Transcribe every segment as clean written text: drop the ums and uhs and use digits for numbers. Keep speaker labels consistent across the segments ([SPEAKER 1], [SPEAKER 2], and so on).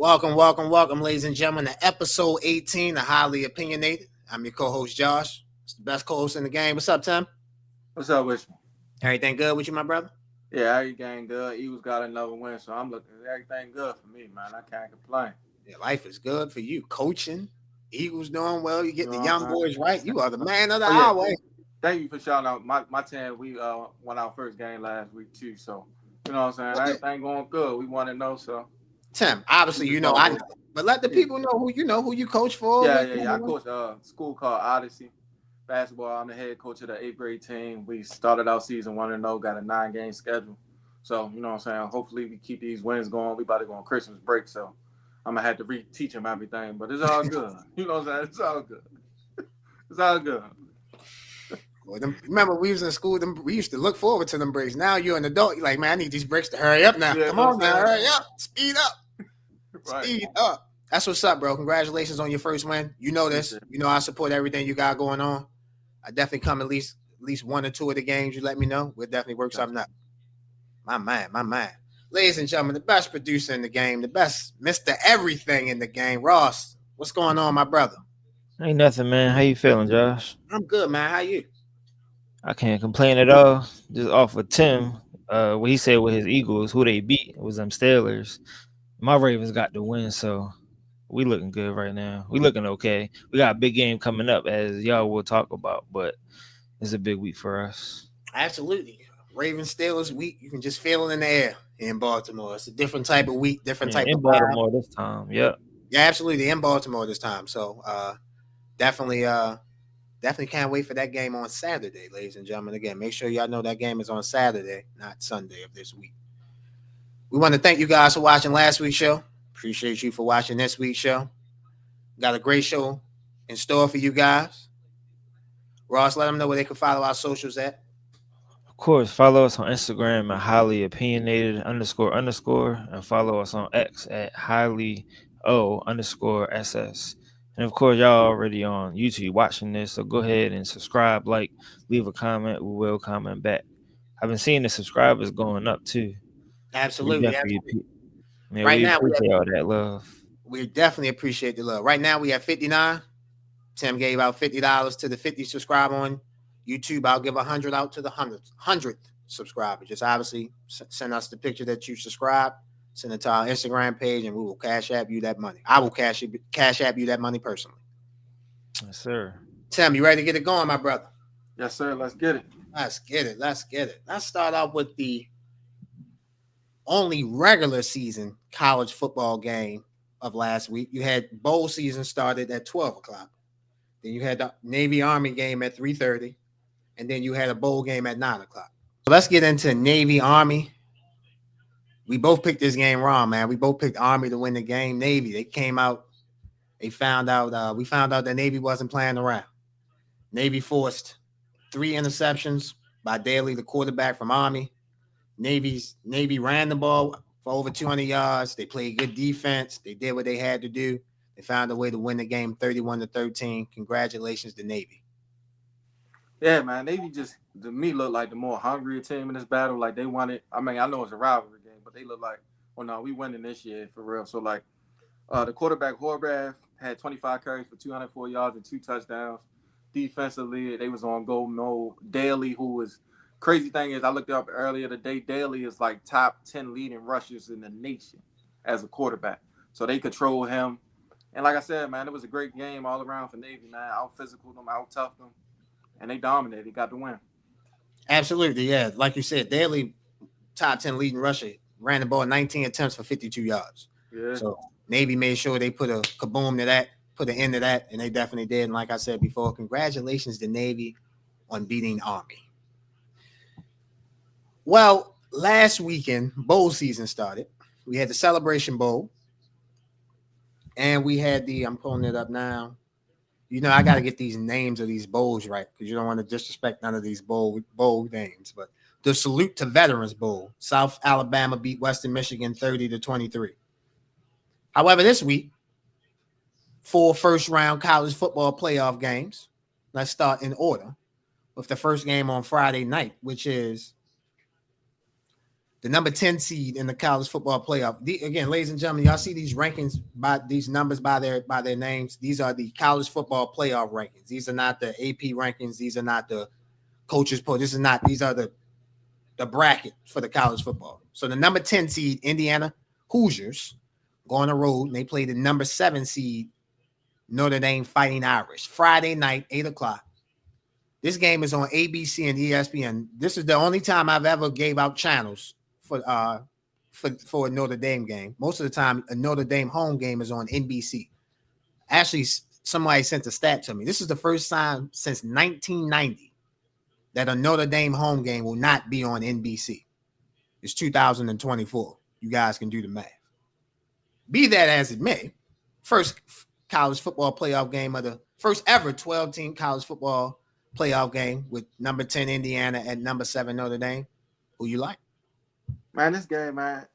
[SPEAKER 1] Welcome, ladies and gentlemen, to episode 18 of Highly Opinionated. I'm your co-host, Josh. It's the best co-host in the game. What's up, Tim?
[SPEAKER 2] What's up with you?
[SPEAKER 1] Everything good with you, my brother?
[SPEAKER 2] Yeah, everything good. Eagles got another win, so I'm looking at everything good for me, man. I can't complain.
[SPEAKER 1] Yeah, life is good for you. Coaching, Eagles doing well. You get
[SPEAKER 2] You
[SPEAKER 1] the
[SPEAKER 2] know what
[SPEAKER 1] young
[SPEAKER 2] I'm
[SPEAKER 1] boys right. You are the man of the
[SPEAKER 2] Oh, yeah.
[SPEAKER 1] hour.
[SPEAKER 2] Thank you for shouting out my team. We won our first game last week, too. So, you know what I'm saying? Everything going good. We want to know, so.
[SPEAKER 1] Tim, obviously, you know, I know. But let the people know who you coach for.
[SPEAKER 2] Yeah. I coach a school called Odyssey Basketball. I'm the head coach of the 8th grade team. We started our season 1-0, got a 9-game schedule. So, you know what I'm saying? Hopefully, we keep these wins going. We about to go on Christmas break, so I'm going to have to reteach them everything. But it's all good. You know what I'm saying? It's all good. It's all good.
[SPEAKER 1] Remember, we was in school. We used to look forward to them breaks. Now you're an adult. You're like, man, I need these breaks to hurry up now. Come on now, hurry up. Speed up. Right. Speed up. That's what's up, bro. Congratulations on your first win. You know this. You know I support everything you got going on. I definitely come at least one or two of the games. You let me know. We'll definitely work something up. My man. Ladies and gentlemen, the best producer in the game, the best Mr. Everything in the game, Ross. What's going on, my brother?
[SPEAKER 3] Ain't nothing, man. How you feeling, Josh?
[SPEAKER 1] I'm good, man. How you?
[SPEAKER 3] I can't complain at all. Just off of Tim, what he said with his Eagles, who they beat was them Steelers. My Ravens got the win, so we looking good right now. We looking okay. We got a big game coming up, as y'all will talk about, but it's a big week for us.
[SPEAKER 1] Absolutely. Ravens Steelers week, you can just feel it in the air in Baltimore. It's a different type of week, different type of
[SPEAKER 3] Baltimore this time. Yep.
[SPEAKER 1] Yeah, absolutely. In Baltimore this time. So definitely can't wait for that game on Saturday, ladies and gentlemen. Again, make sure y'all know that game is on Saturday, not Sunday of this week. We want to thank you guys for watching last week's show. Appreciate you for watching this week's show. Got a great show in store for you guys. Ross, let them know where they can follow our socials at.
[SPEAKER 3] Of course, follow us on Instagram at highly opinionated __ and follow us on X at highly _SS. And of course, y'all already on YouTube watching this, so go ahead and subscribe, leave a comment. We will comment back. I've been seeing the subscribers going up too.
[SPEAKER 1] Absolutely.
[SPEAKER 3] Man, right now, we appreciate all that love.
[SPEAKER 1] We definitely appreciate the love. Right now, we have 59. Tim gave out $50 to the 50 subscriber on YouTube. I'll give 100 out to the 100th subscriber. Just obviously send us the picture that you subscribe. Send it to our Instagram page, and we will cash app you that money. I will cash app you that money personally.
[SPEAKER 3] Yes, sir.
[SPEAKER 1] Tim, you ready to get it going, my brother?
[SPEAKER 2] Yes, sir. Let's get it.
[SPEAKER 1] Let's start off with the only regular season college football game of last week. You had bowl season started at 12 o'clock. Then you had the Navy-Army game at 3:30. And then you had a bowl game at 9 o'clock. So let's get into Navy-Army. We both picked this game wrong, man. We both picked Army to win the game. Navy, they came out. We found out that Navy wasn't playing around. Navy forced 3 interceptions by Daly, the quarterback from Army. Navy ran the ball for over 200 yards. They played good defense. They did what they had to do. They found a way to win the game 31-13. Congratulations to Navy.
[SPEAKER 2] Yeah, man. Navy just, to me, look like the more hungrier team in this battle. Like, they wanted, I mean, I know it's a rivalry game, but they look like, well, no, we winning this year for real. So, like, the quarterback, Horvath, had 25 carries for 204 yards and 2 touchdowns. Defensively, they was on go mode. Daly, who was, crazy thing is, I looked up earlier today, Daly is like top 10 leading rushers in the nation as a quarterback. So they control him. And like I said, man, it was a great game all around for Navy, man. Out physical them, out tough them. And they dominated. Got the win.
[SPEAKER 1] Absolutely, yeah. Like you said, Daly, top 10 leading rusher, ran the ball 19 attempts for 52 yards.
[SPEAKER 2] Yeah.
[SPEAKER 1] So Navy made sure they put a kaboom to that, put an end to that, and they definitely did. And like I said before, congratulations to Navy on beating Army. Well, last weekend, bowl season started. We had the Celebration Bowl, and we had I'm pulling it up now. You know, I got to get these names of these bowls right because you don't want to disrespect none of these bowl names. But the Salute to Veterans Bowl, South Alabama beat Western Michigan 30-23. However, this week, 4 first-round college football playoff games. Let's start in order with the first game on Friday night, which is the number 10 seed in the college football playoff. Again, ladies and gentlemen, y'all see these rankings by these numbers by their names. These are the college football playoff rankings. These are not the AP rankings. These are not the coaches poll. These are the bracket for the college football. So the number 10 seed, Indiana Hoosiers, go on the road, and they play the number 7 seed, Notre Dame Fighting Irish. Friday night, 8 o'clock. This game is on ABC and ESPN. This is the only time I've ever gave out channels for a Notre Dame game. Most of the time, a Notre Dame home game is on NBC. Actually, somebody sent a stat to me. This is the first time since 1990 that a Notre Dame home game will not be on NBC. It's 2024. You guys can do the math. Be that as it may, first college football playoff game of the first ever 12-team college football playoff game with number 10 Indiana and number 7 Notre Dame. Who you like?
[SPEAKER 2] Man, this game, man,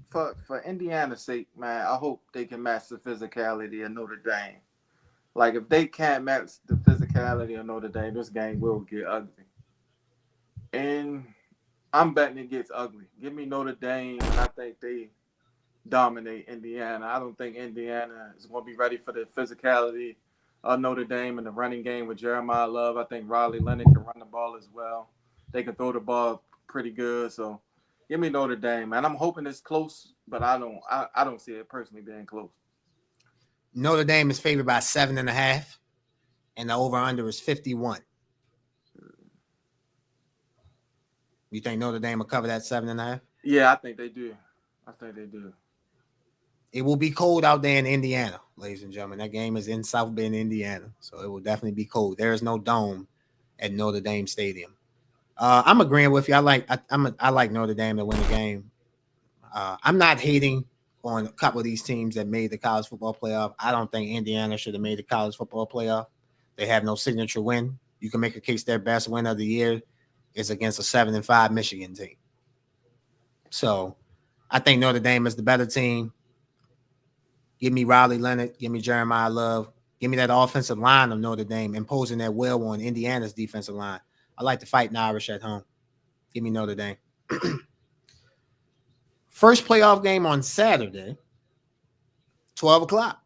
[SPEAKER 2] for Indiana's sake, man, I hope they can match the physicality of Notre Dame. Like, if they can't match the physicality of Notre Dame, this game will get ugly. And I'm betting it gets ugly. Give me Notre Dame, and I think they dominate Indiana. I don't think Indiana is going to be ready for the physicality of Notre Dame in the running game with Jeremiah Love. I think Riley Leonard can run the ball as well. They can throw the ball pretty good. So give me Notre Dame, man. I'm hoping it's close, but I don't see it personally being close.
[SPEAKER 1] Notre Dame is favored by 7.5, and the over-under is 51. You think Notre Dame will cover that 7.5?
[SPEAKER 2] Yeah, I think they do.
[SPEAKER 1] It will be cold out there in Indiana, ladies and gentlemen. That game is in South Bend, Indiana, so it will definitely be cold. There is no dome at Notre Dame Stadium. I'm agreeing with you. I like Notre Dame to win the game. I'm not hating on a couple of these teams that made the college football playoff. I don't think Indiana should have made the college football playoff. They have no signature win. You can make a case their best win of the year is against a 7-5 Michigan team. So I think Notre Dame is the better team. Give me Riley Leonard. Give me Jeremiah Love. Give me that offensive line of Notre Dame imposing their will on Indiana's defensive line. I like to fight Irish at home. Give me Notre Dame. First playoff game on Saturday, 12 o'clock.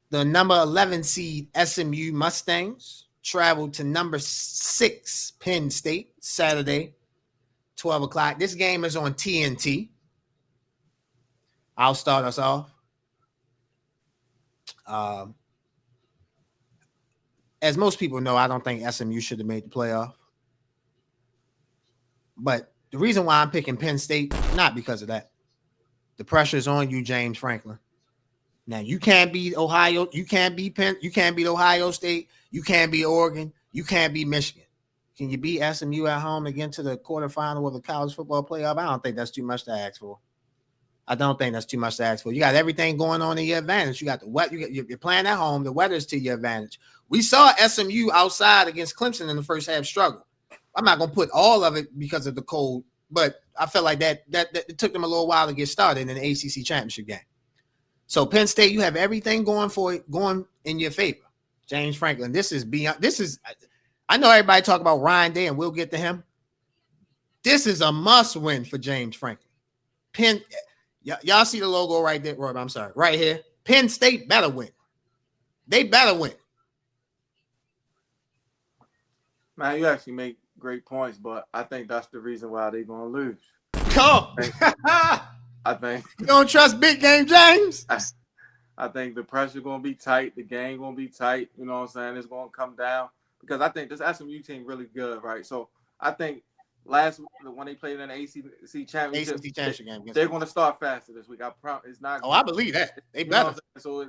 [SPEAKER 1] The number 11 seed SMU Mustangs traveled to number 6 Penn State Saturday, 12 o'clock. This game is on TNT. I'll start us off. As most people know, I don't think SMU should have made the playoff. But the reason why I'm picking Penn State, not because of that. The pressure is on you, James Franklin. Now, you can't beat Ohio. You can't beat Ohio State. You can't beat Oregon. You can't beat Michigan. Can you beat SMU at home and get to the quarterfinal of the college football playoff? I don't think that's too much to ask for. You got everything going on in your advantage. You got the wet. You're playing at home. The weather's to your advantage. We saw SMU outside against Clemson in the first half struggle. I'm not going to put all of it because of the cold, but I felt like that it took them a little while to get started in the ACC championship game. So Penn State, you have everything going in your favor. James Franklin, I know everybody talk about Ryan Day, and we'll get to him. This is a must win for James Franklin. Y'all see the logo right there, Rob? I'm sorry, right here. Penn State better win. They better win.
[SPEAKER 2] Man, you actually make great points, but I think that's the reason why they're going to lose.
[SPEAKER 1] Oh.
[SPEAKER 2] I think
[SPEAKER 1] you don't trust big game James?
[SPEAKER 2] I think the pressure going to be tight. The game going to be tight. You know what I'm saying? It's going to come down because I think this SMU team really good, right? So I think last week when they played in the ACC championship game, they're going to start faster this week. It's not.
[SPEAKER 1] Oh, I believe that. They better.
[SPEAKER 2] So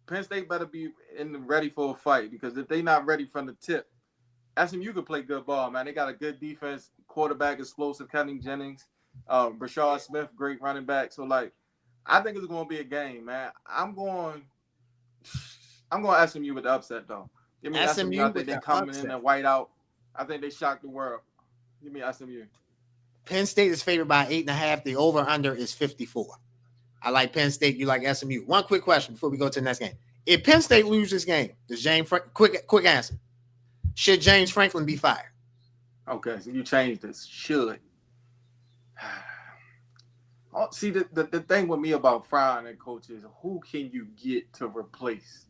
[SPEAKER 2] Penn State better be ready for a fight because if they're not ready from the tip, SMU can play good ball, man. They got a good defense, quarterback, explosive, Kenny Jennings, Brashard Smith, great running back. So, I think it's going to be a game, man. I'm going SMU with the upset, though. Give me SMU. I think they're coming in and white out. I think they shocked the world. Give me SMU.
[SPEAKER 1] Penn State is favored by 8.5. The over-under is 54. I like Penn State. You like SMU. One quick question before we go to the next game. If Penn State loses this game, does James quick answer. Should James Franklin be fired?
[SPEAKER 2] Okay, so you changed this. Should. See, the thing with me about firing a coach is who can you get to replace?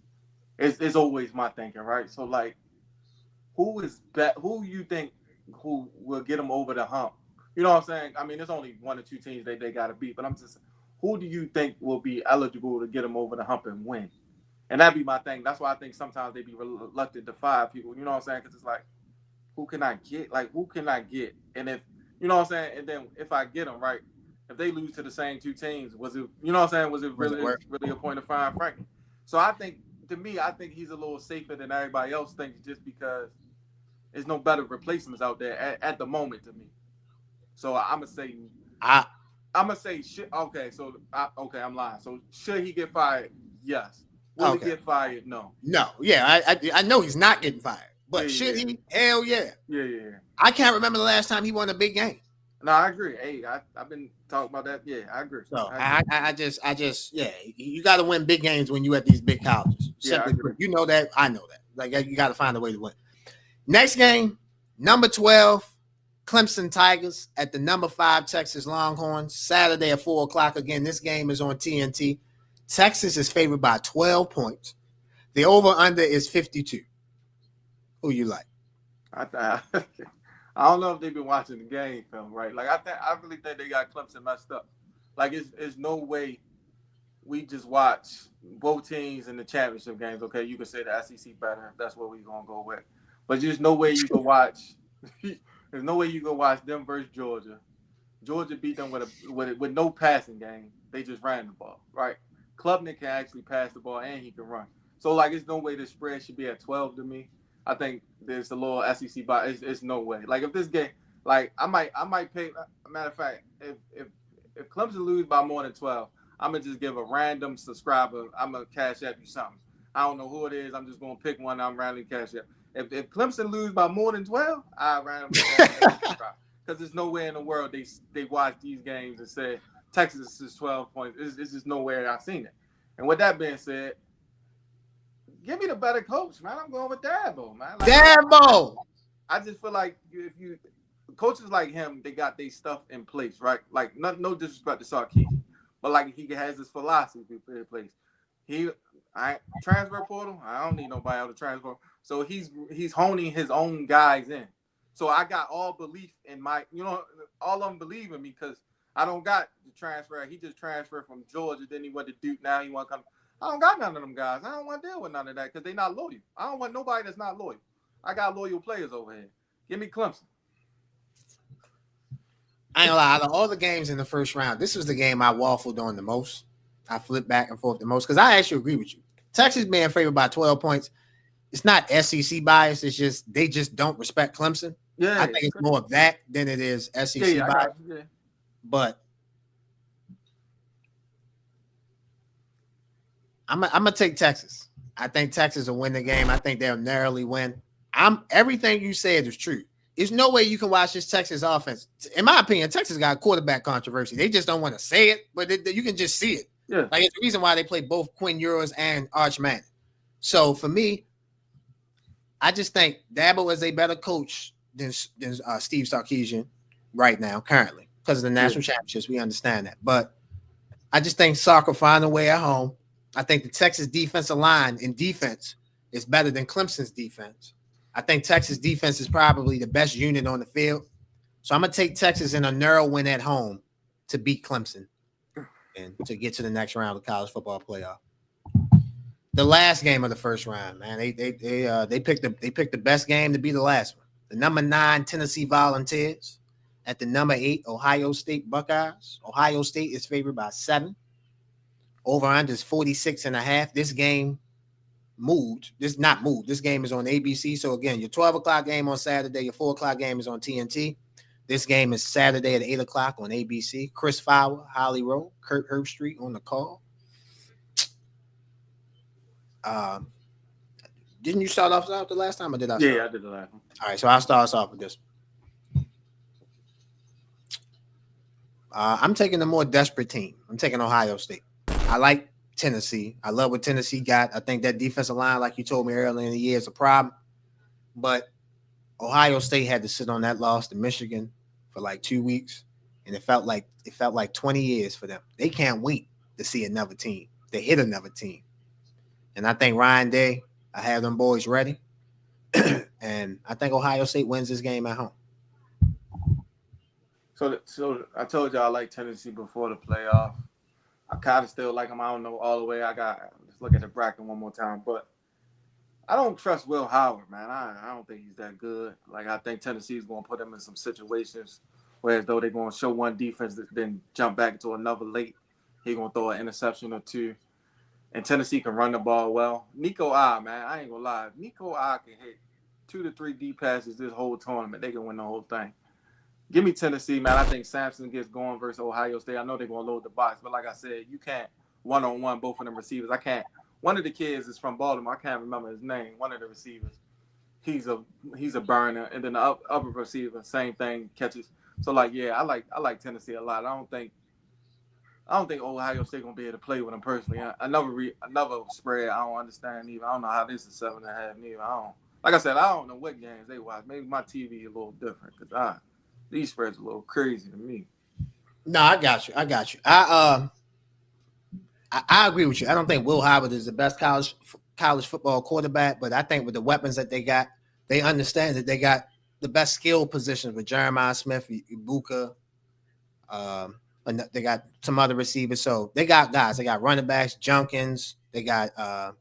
[SPEAKER 2] It's always my thinking, right? So like, who you think who will get them over the hump? You know what I'm saying? I mean, there's only one or two teams they got to beat, but I'm just, who do you think will be eligible to get them over the hump and win? And that'd be my thing. That's why I think sometimes they be reluctant to fire people. You know what I'm saying? Because it's like, who can I get? Like, who can I get? And if, you know what I'm saying? And then if I get them, right, if they lose to the same two teams, was it, you know what I'm saying? Was it
[SPEAKER 1] Was it
[SPEAKER 2] really,
[SPEAKER 1] work?
[SPEAKER 2] really a point of firing Franklin? So I think, to me, I think he's a little safer than everybody else thinks just because there's no better replacements out there at the moment to me. So I'm gonna say,
[SPEAKER 1] I
[SPEAKER 2] shit. Okay, so okay, I'm lying. So should he get fired? Yes. Will he
[SPEAKER 1] okay.
[SPEAKER 2] get fired? No.
[SPEAKER 1] No, yeah, I know he's not getting fired, but should
[SPEAKER 2] Yeah.
[SPEAKER 1] he? Hell yeah.
[SPEAKER 2] Yeah.
[SPEAKER 1] I can't remember the last time he won a big game.
[SPEAKER 2] No, I agree. Hey, I've been talking about that. Yeah, I agree.
[SPEAKER 1] So
[SPEAKER 2] I agree.
[SPEAKER 1] I just, yeah, you got to win big games when you at these big colleges.
[SPEAKER 2] Yeah, I
[SPEAKER 1] Simply
[SPEAKER 2] agree.
[SPEAKER 1] put, you know that, I know that. Like you got to find a way to win. Next game, number 12, Clemson Tigers at the number 5 Texas Longhorns. Saturday at 4:00 again. This game is on TNT. Texas is favored by 12 points. The over under is 52. Who you like?
[SPEAKER 2] I I don't know if they've been watching the game film, right? Like I really think they got Clemson messed up. Like it's no way we just watch both teams in the championship games. Okay, you can say the SEC better. That's what we're gonna go with. But there's no way you can watch. There's no way you can watch them versus Georgia. Georgia beat them with no passing game. They just ran the ball, right? Klubnik can actually pass the ball and he can run. So like, it's no way the spread should be at 12 to me. I think there's a little SEC bias. It's no way. Like if this game, like I might pay. Matter of fact, if Clemson lose by more than 12, I'm gonna just give a random subscriber. I'm gonna cash app you something. I don't know who it is. I'm just gonna pick one. I'm randomly cash app. If Clemson lose by more than 12, I randomly cash app subscribe. Because there's nowhere in the world they watch these games and say Texas is 12 points. It's just nowhere I've seen it. And with that being said, give me the better coach, man. I'm going with Dabo, man. Like,
[SPEAKER 1] Dabo.
[SPEAKER 2] I just feel like if you coaches like him, they got their stuff in place, right? Like no disrespect to Sarkisian, but like he has his philosophy in place. I transfer portal. I don't need nobody else to transfer. So he's honing his own guys in. So I got all belief in all of them believe in me because I don't got the transfer. He just transferred from Georgia, then he went to Duke. Now he want to come. I don't got none of them guys. I don't want to deal with none of that because they not loyal. I don't want nobody that's not loyal. I got loyal players over here. Give me Clemson.
[SPEAKER 1] I ain't gonna lie, out of all the games in the first round, this was the game I waffled on the most. I flipped back and forth the most because I actually agree with you. Texas being favored by 12 points. It's not SEC bias. It's just they just don't respect Clemson.
[SPEAKER 2] Yeah,
[SPEAKER 1] I think it's more of that than it is SEC bias.
[SPEAKER 2] got you. Yeah.
[SPEAKER 1] But I'm gonna take Texas. I think Texas will win the game. I think they'll narrowly win. Everything you said is true. There's no way you can watch this Texas offense. In my opinion, Texas got a quarterback controversy. They just don't want to say it, but you can just see it.
[SPEAKER 2] Yeah.
[SPEAKER 1] Like it's the reason why they play both Quinn Ewers and Arch Manning. So for me, I just think Dabo is a better coach than Steve Sarkisian right now, currently, because of the national championships. We understand that. But I just think Sark will find a way at home. I think the Texas defensive line in defense is better than Clemson's defense. I think Texas defense is probably the best unit on the field. So I'm going to take Texas in a narrow win at home to beat Clemson and to get to the next round of college football playoff. The last game of the first round, man, they picked the best game to be the last one. The number 9 Tennessee Volunteers at the number 8 Ohio State Buckeyes. Ohio State is favored by 7. Over under is 46.5. This game moved. This not moved. This game is on ABC. So again, your 12 o'clock game on Saturday, your 4 o'clock game is on TNT. This game is Saturday at 8 o'clock on ABC. Chris Fowler, Holly Rowe, Kurt Herbstreit on the call. Didn't you start off the last time, or did I?
[SPEAKER 2] Yeah, I did the last one.
[SPEAKER 1] All right, so I'll start us off with this. I'm taking a more desperate team. I'm taking Ohio State. I like Tennessee. I love what Tennessee got. I think that defensive line, like you told me earlier in the year, is a problem. But Ohio State had to sit on that loss to Michigan for like 2 weeks. and it felt like 20 years for them. They can't wait to see another team. They hit another team, and I think Ryan Day, I have them boys ready, and I think Ohio State wins this game at home.
[SPEAKER 2] So I told you I like Tennessee before the playoff. I kind of still like them. I don't know all the way. Just look at the bracket one more time, but I don't trust Will Howard, man. I don't think he's that good. Like I think Tennessee's going to put him in some situations where as though they're going to show one defense, then jump back into another late. He's going to throw an interception or two, and Tennessee can run the ball well. Nico I, man, I ain't gonna lie. Nico I can hit 2 to 3 deep passes this whole tournament. They can win the whole thing. Give me Tennessee, man. I think Sampson gets going versus Ohio State. I know they're going to load the box, but like I said, you can't one-on-one both of them receivers. I can't. One of the kids is from Baltimore. I can't remember his name. One of the receivers. He's a burner. And then the other receiver, same thing, catches. So, like, yeah, I like Tennessee a lot. I don't think Ohio State going to be able to play with them personally. Another spread I don't understand either. I don't know how this is 7.5 neither. Like I said, I don't know what games they watch. Maybe my TV is a little different because these spreads are a little crazy to me.
[SPEAKER 1] No, I got you. I agree with you. I don't think Will Howard is the best college football quarterback, but I think with the weapons that they got, they understand that they got the best skill positions with Jeremiah Smith, Ibuka. And they got some other receivers. So they got guys. They got running backs, Junkins. They got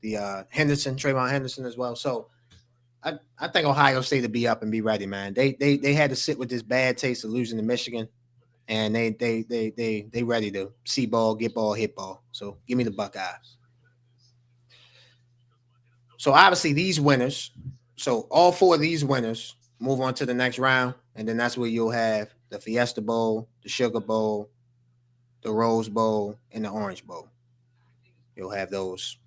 [SPEAKER 1] the Henderson, Trayvon Henderson as well. So I think Ohio State to be up and be ready, man. They had to sit with this bad taste of losing to Michigan, and they ready to see ball, get ball, hit ball. So give me the Buckeyes. So obviously these winners, so all four of these winners move on to the next round, and then that's where you'll have the Fiesta Bowl, the Sugar Bowl, the Rose Bowl, and the Orange Bowl. You'll have those.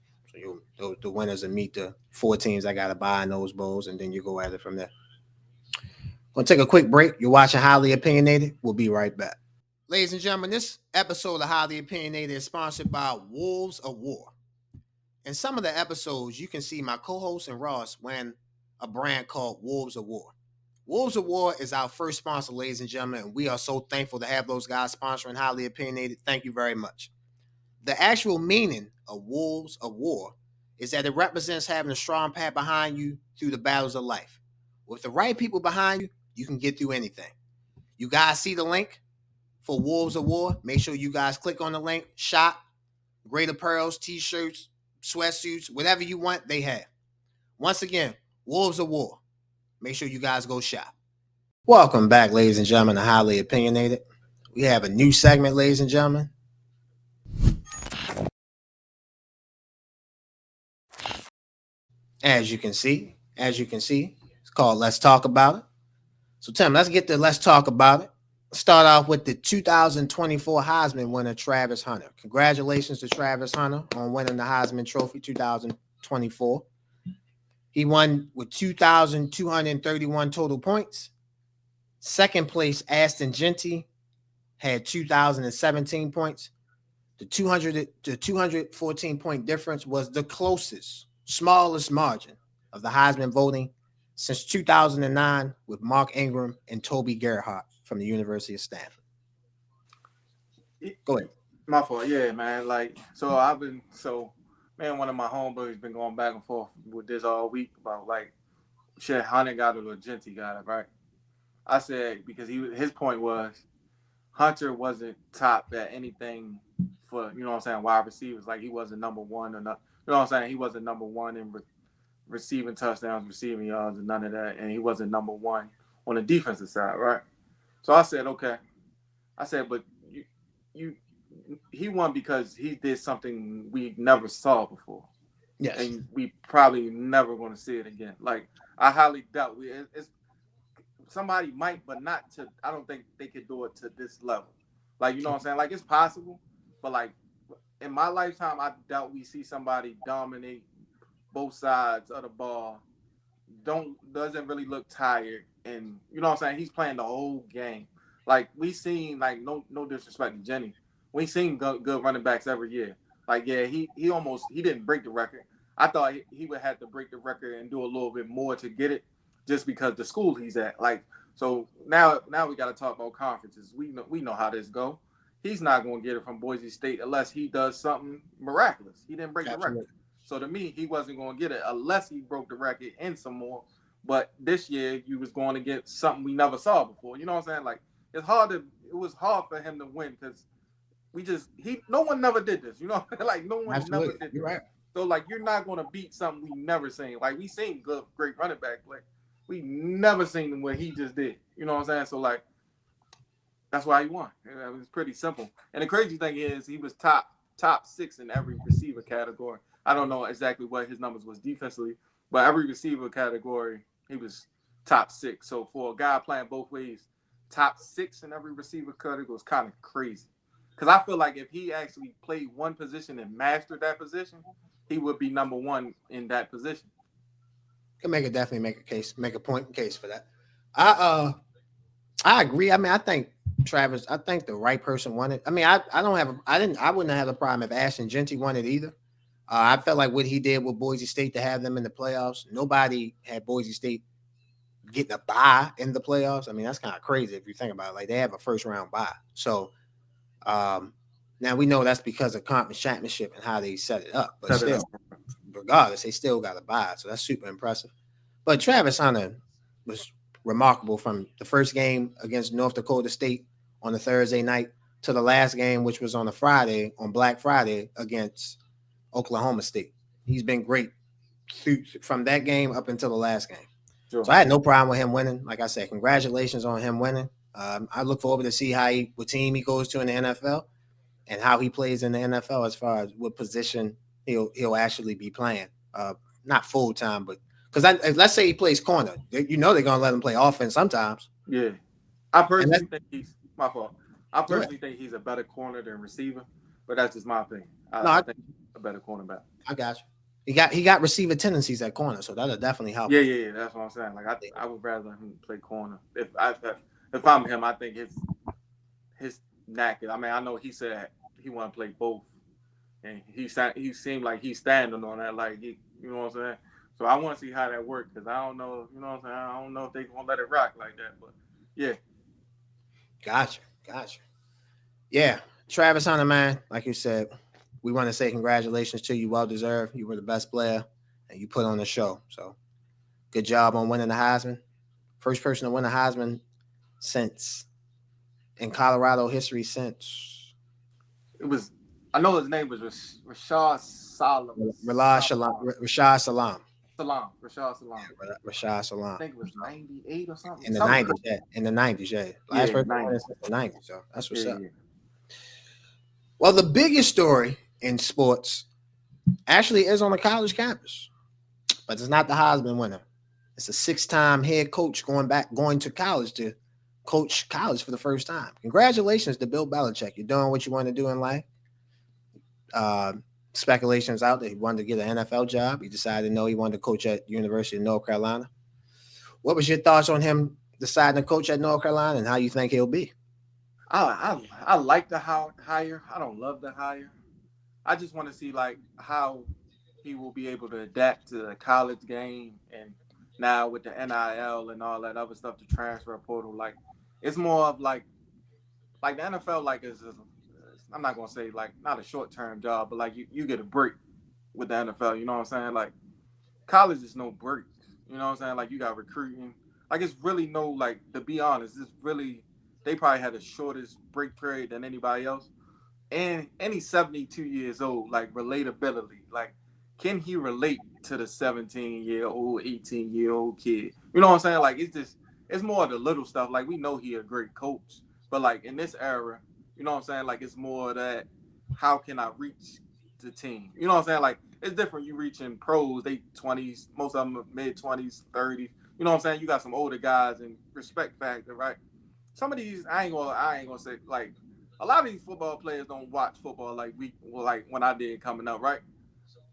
[SPEAKER 1] So the winners will meet the four teams I got to buy in those bowls, and then you go at it from there. Gonna take a quick break. You're watching Highly Opinionated. We'll be right back. Ladies and gentlemen, this episode of Highly Opinionated is sponsored by Wolves of War. In some of the episodes, you can see my co-host and Ross wearing a brand called Wolves of War. Wolves of War is our first sponsor, ladies and gentlemen, and we are so thankful to have those guys sponsoring Highly Opinionated. Thank you very much. The actual meaning of Wolves of War is that it represents having a strong path behind you through the battles of life. With the right people behind you, you can get through anything. You guys see the link for Wolves of War? Make sure you guys click on the link, shop, great apparels, t-shirts, sweatsuits, whatever you want, they have. Once again, Wolves of War. Make sure you guys go shop. Welcome back, ladies and gentlemen, to Highly Opinionated. We have a new segment, ladies and gentlemen. As you can see, it's called Let's Talk About It. So, Tim, let's get to Let's Talk About It. Start off with the 2024 Heisman winner, Travis Hunter. Congratulations to Travis Hunter on winning the Heisman Trophy 2024. He won with 2,231 total points. Second place, Aston Genty had 2,017 points. The 214 point difference was the smallest margin of the Heisman voting since 2009 with Mark Ingram and Toby Gerhardt from the University of Stanford. Go ahead.
[SPEAKER 2] My fault. Yeah, man. Like, man, one of my homeboys been going back and forth with this all week about like, shit, Hunter got it or Genty got it, right? I said because his point was Hunter wasn't top at anything for, you know what I'm saying, wide receivers. Like he wasn't number one or not. You know what I'm saying? He wasn't number one in receiving touchdowns, receiving yards, and none of that. And he wasn't number one on the defensive side, right? So I said, okay. I said, but he won because he did something we never saw before.
[SPEAKER 1] Yes.
[SPEAKER 2] And we probably never going to see it again. Like, I highly doubt it's somebody might, but not to, I don't think they could do it to this level. Like, you know what I'm saying? Like, it's possible, but like, in my lifetime, I doubt we see somebody dominate both sides of the ball. Doesn't really look tired, and you know what I'm saying. He's playing the whole game. Like we seen, like no disrespect to Jenny, we seen good running backs every year. Like yeah, he didn't break the record. I thought he would have to break the record and do a little bit more to get it, just because the school he's at. Like So now we got to talk about conferences. We know how this go. He's not going to get it from Boise State unless he does something miraculous. He didn't break the record.
[SPEAKER 1] Absolutely.
[SPEAKER 2] So to me, he wasn't going to get it unless he broke the record and some more. But this year, you was going to get something we never saw before. You know what I'm saying? Like it was hard for him to win because no one never did this. You know, like no one never
[SPEAKER 1] Absolutely.
[SPEAKER 2] did
[SPEAKER 1] You're
[SPEAKER 2] this.
[SPEAKER 1] right.
[SPEAKER 2] So like you're not going to beat something we never seen. Like we seen great running back play. We never seen what he just did. You know what I'm saying? So like that's why he won. It was pretty simple. And the crazy thing is he was top 6 in every receiver category. I don't know exactly what his numbers was defensively, but every receiver category he was top 6. So for a guy playing both ways, top 6 in every receiver category was kind of crazy. Because I feel like if he actually played one position and mastered that position, he would be number 1 in that position.
[SPEAKER 1] Can definitely make a case, make a point in case for that. I agree. I mean, I think I think the right person won it. I mean, I wouldn't have a problem if Ashton Genty won it either. I felt like what he did with Boise State to have them in the playoffs. Nobody had Boise State getting a bye in the playoffs. I mean, that's kind of crazy if you think about it. Like they have a first round bye. So um, now we know that's because of conference championship and how they set it up. But still, regardless, they still got a bye. So that's super impressive. But Travis Hunter was remarkable from the first game against North Dakota State on the Thursday night to the last game, which was on a Friday, on Black Friday against Oklahoma State. He's been great from that game up until the last game. Sure. So I had no problem with him winning. Like I said, congratulations on him winning. I look forward to see what team he goes to in the NFL and how he plays in the NFL as far as what position he'll actually be playing. Not full time, but because let's say he plays corner, you know they're gonna let him play offense sometimes.
[SPEAKER 2] Yeah, I personally think he's my fault. I personally think he's a better corner than receiver, but that's just my opinion. I think he's a better cornerback.
[SPEAKER 1] I got you. He got receiver tendencies at corner, so that'll definitely help.
[SPEAKER 2] Yeah. That's what I'm saying. Like I would rather him play corner. If I'm him, I think his knack. I mean, I know he said he want to play both, and he seemed like he's standing on that. Like you know what I'm saying. So I want to see how that works because I don't know, you know what I'm saying? I don't know if they're going to let it rock like that. But, yeah.
[SPEAKER 1] Gotcha. Yeah. Travis Hunter, man, like you said, we want to say congratulations to you. Well deserved. You were the best player, and you put on the show. So good job on winning the Heisman. First person to win the Heisman in Colorado history since.
[SPEAKER 2] It was, I know his name was Rashad Salam.
[SPEAKER 1] Rashad Salam.
[SPEAKER 2] Rashad Salam.
[SPEAKER 1] Yeah, Rashad Salam.
[SPEAKER 2] I think it was 98 or something.
[SPEAKER 1] In the 90s, yeah. In the 90s, yeah. Last person
[SPEAKER 2] in
[SPEAKER 1] the 90s, so that's what's up.
[SPEAKER 2] Yeah.
[SPEAKER 1] Well, the biggest story in sports actually is on a college campus, but it's not the Heisman winner. It's a 6-time head coach going to college to coach college for the first time. Congratulations to Bill Belichick. You're doing what you want to do in life. Speculations out that he wanted to get an NFL job. He decided no, he wanted to coach at University of North Carolina. What was your thoughts on him deciding to coach at North Carolina and how you think he'll be?
[SPEAKER 2] I like the hire. I don't love the hire. I just want to see like how he will be able to adapt to the college game and now with the NIL and all that other stuff, the transfer portal. Like it's more of like the NFL like is I'm not gonna say like not a short-term job, but like you get a break with the NFL. You know what I'm saying? Like college is no break. You know what I'm saying? Like you got recruiting. Like it's really no like to be honest, it's really they probably had the shortest break period than anybody else. And he's 72 years old. Like relatability. Like can he relate to the 17-year-old, 18-year-old kid? You know what I'm saying? Like it's more of the little stuff. Like we know he a great coach, but like in this era. You know what I'm saying? Like, it's more that how can I reach the team? You know what I'm saying? Like, it's different. You reaching pros, they 20s, most of them mid-20s, 30s. You know what I'm saying? You got some older guys and respect factor, right? Some of these, I ain't gonna say, like, a lot of these football players don't watch football like when I did coming up, right?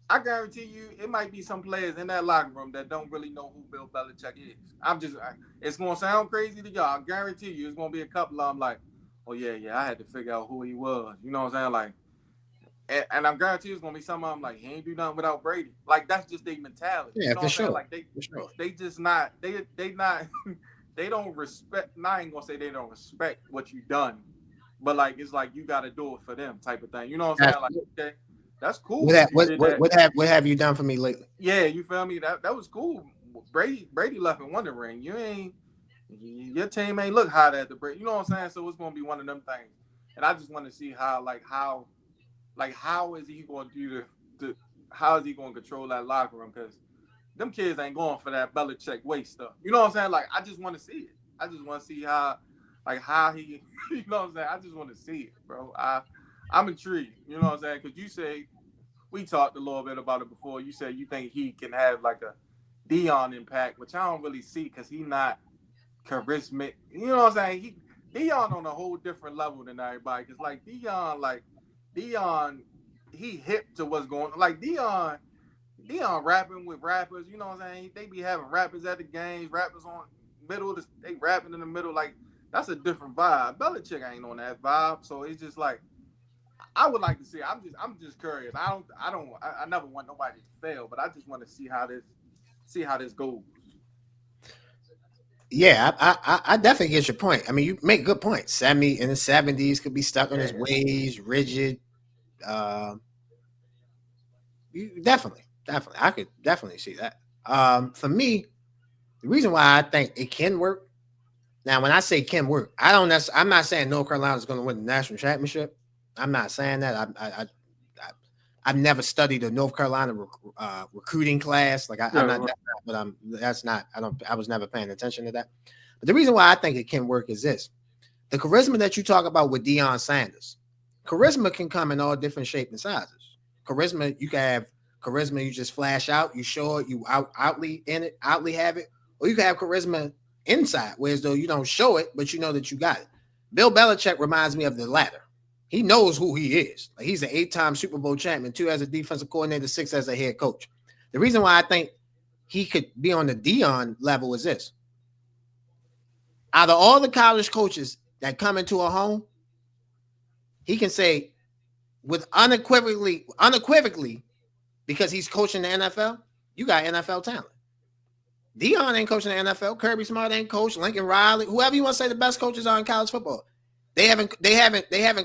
[SPEAKER 2] I guarantee you, it might be some players in that locker room that don't really know who Bill Belichick is. It's gonna sound crazy to y'all. I guarantee you, it's gonna be a couple of them like, oh, yeah, I had to figure out who he was. You know what I'm saying? Like, and I'm guaranteed it's going to be some of them like, he ain't do nothing without Brady. Like, that's just their mentality.
[SPEAKER 1] Yeah,
[SPEAKER 2] you know
[SPEAKER 1] for sure.
[SPEAKER 2] Like, they just not, they not, they don't respect. I ain't gonna say they don't respect what you done, but like it's like you got to do it for them type of thing. You know what I'm saying? Like, okay, that's cool that you did that.
[SPEAKER 1] What have you done for me lately?
[SPEAKER 2] Yeah, you feel me? That was cool. Brady left in one ring. Your team ain't look hot at the break. You know what I'm saying? So it's gonna be one of them things. And I just want to see how is he going to do how is he going to control that locker room? Because them kids ain't going for that Belichick way stuff. You know what I'm saying? Like, I just want to see it. I just want to see how he, you know what I'm saying? I just want to see it, bro. I'm intrigued. You know what I'm saying? Because you say, we talked a little bit about it before. You said you think he can have like a Dion impact, which I don't really see because he not charismatic. You know what I'm saying? Dion on a whole different level than everybody. Because like Dion, he hip to what's going on. Like Dion rapping with rappers, you know what I'm saying? They be having rappers at the games, rappers on they rapping in the middle. Like, that's a different vibe. Belichick ain't on that vibe. So it's just like, I would like to see. I'm just curious. I never want nobody to fail, but I just want to see how this goes.
[SPEAKER 1] Yeah, I definitely get your point. I mean, you make good points. Sammy in the 70s could be stuck in his ways, rigid. Definitely. I could definitely see that. For me, the reason why I think it can work. Now, when I say can work, I'm not saying North Carolina is going to win the national championship. I'm not saying that. I've never studied a North Carolina recruiting class. Like I'm not, but that's not. I was never paying attention to that. But the reason why I think it can work is this: the charisma that you talk about with Deion Sanders. Charisma can come in all different shapes and sizes. Charisma, you can have charisma. You just flash out. You show it. You outly have it, or you can have charisma inside, whereas though you don't show it, but you know that you got it. Bill Belichick reminds me of the latter. He knows who he is. Like, he's an 8-time Super Bowl champion, 2 as a defensive coordinator, 6 as a head coach. The reason why I think he could be on the Dion level is this. Out of all the college coaches that come into a home, he can say with unequivocally, because he's coaching the NFL, you got NFL talent. Dion ain't coaching the NFL. Kirby Smart ain't coached. Lincoln Riley, whoever you want to say the best coaches are in college football. They haven't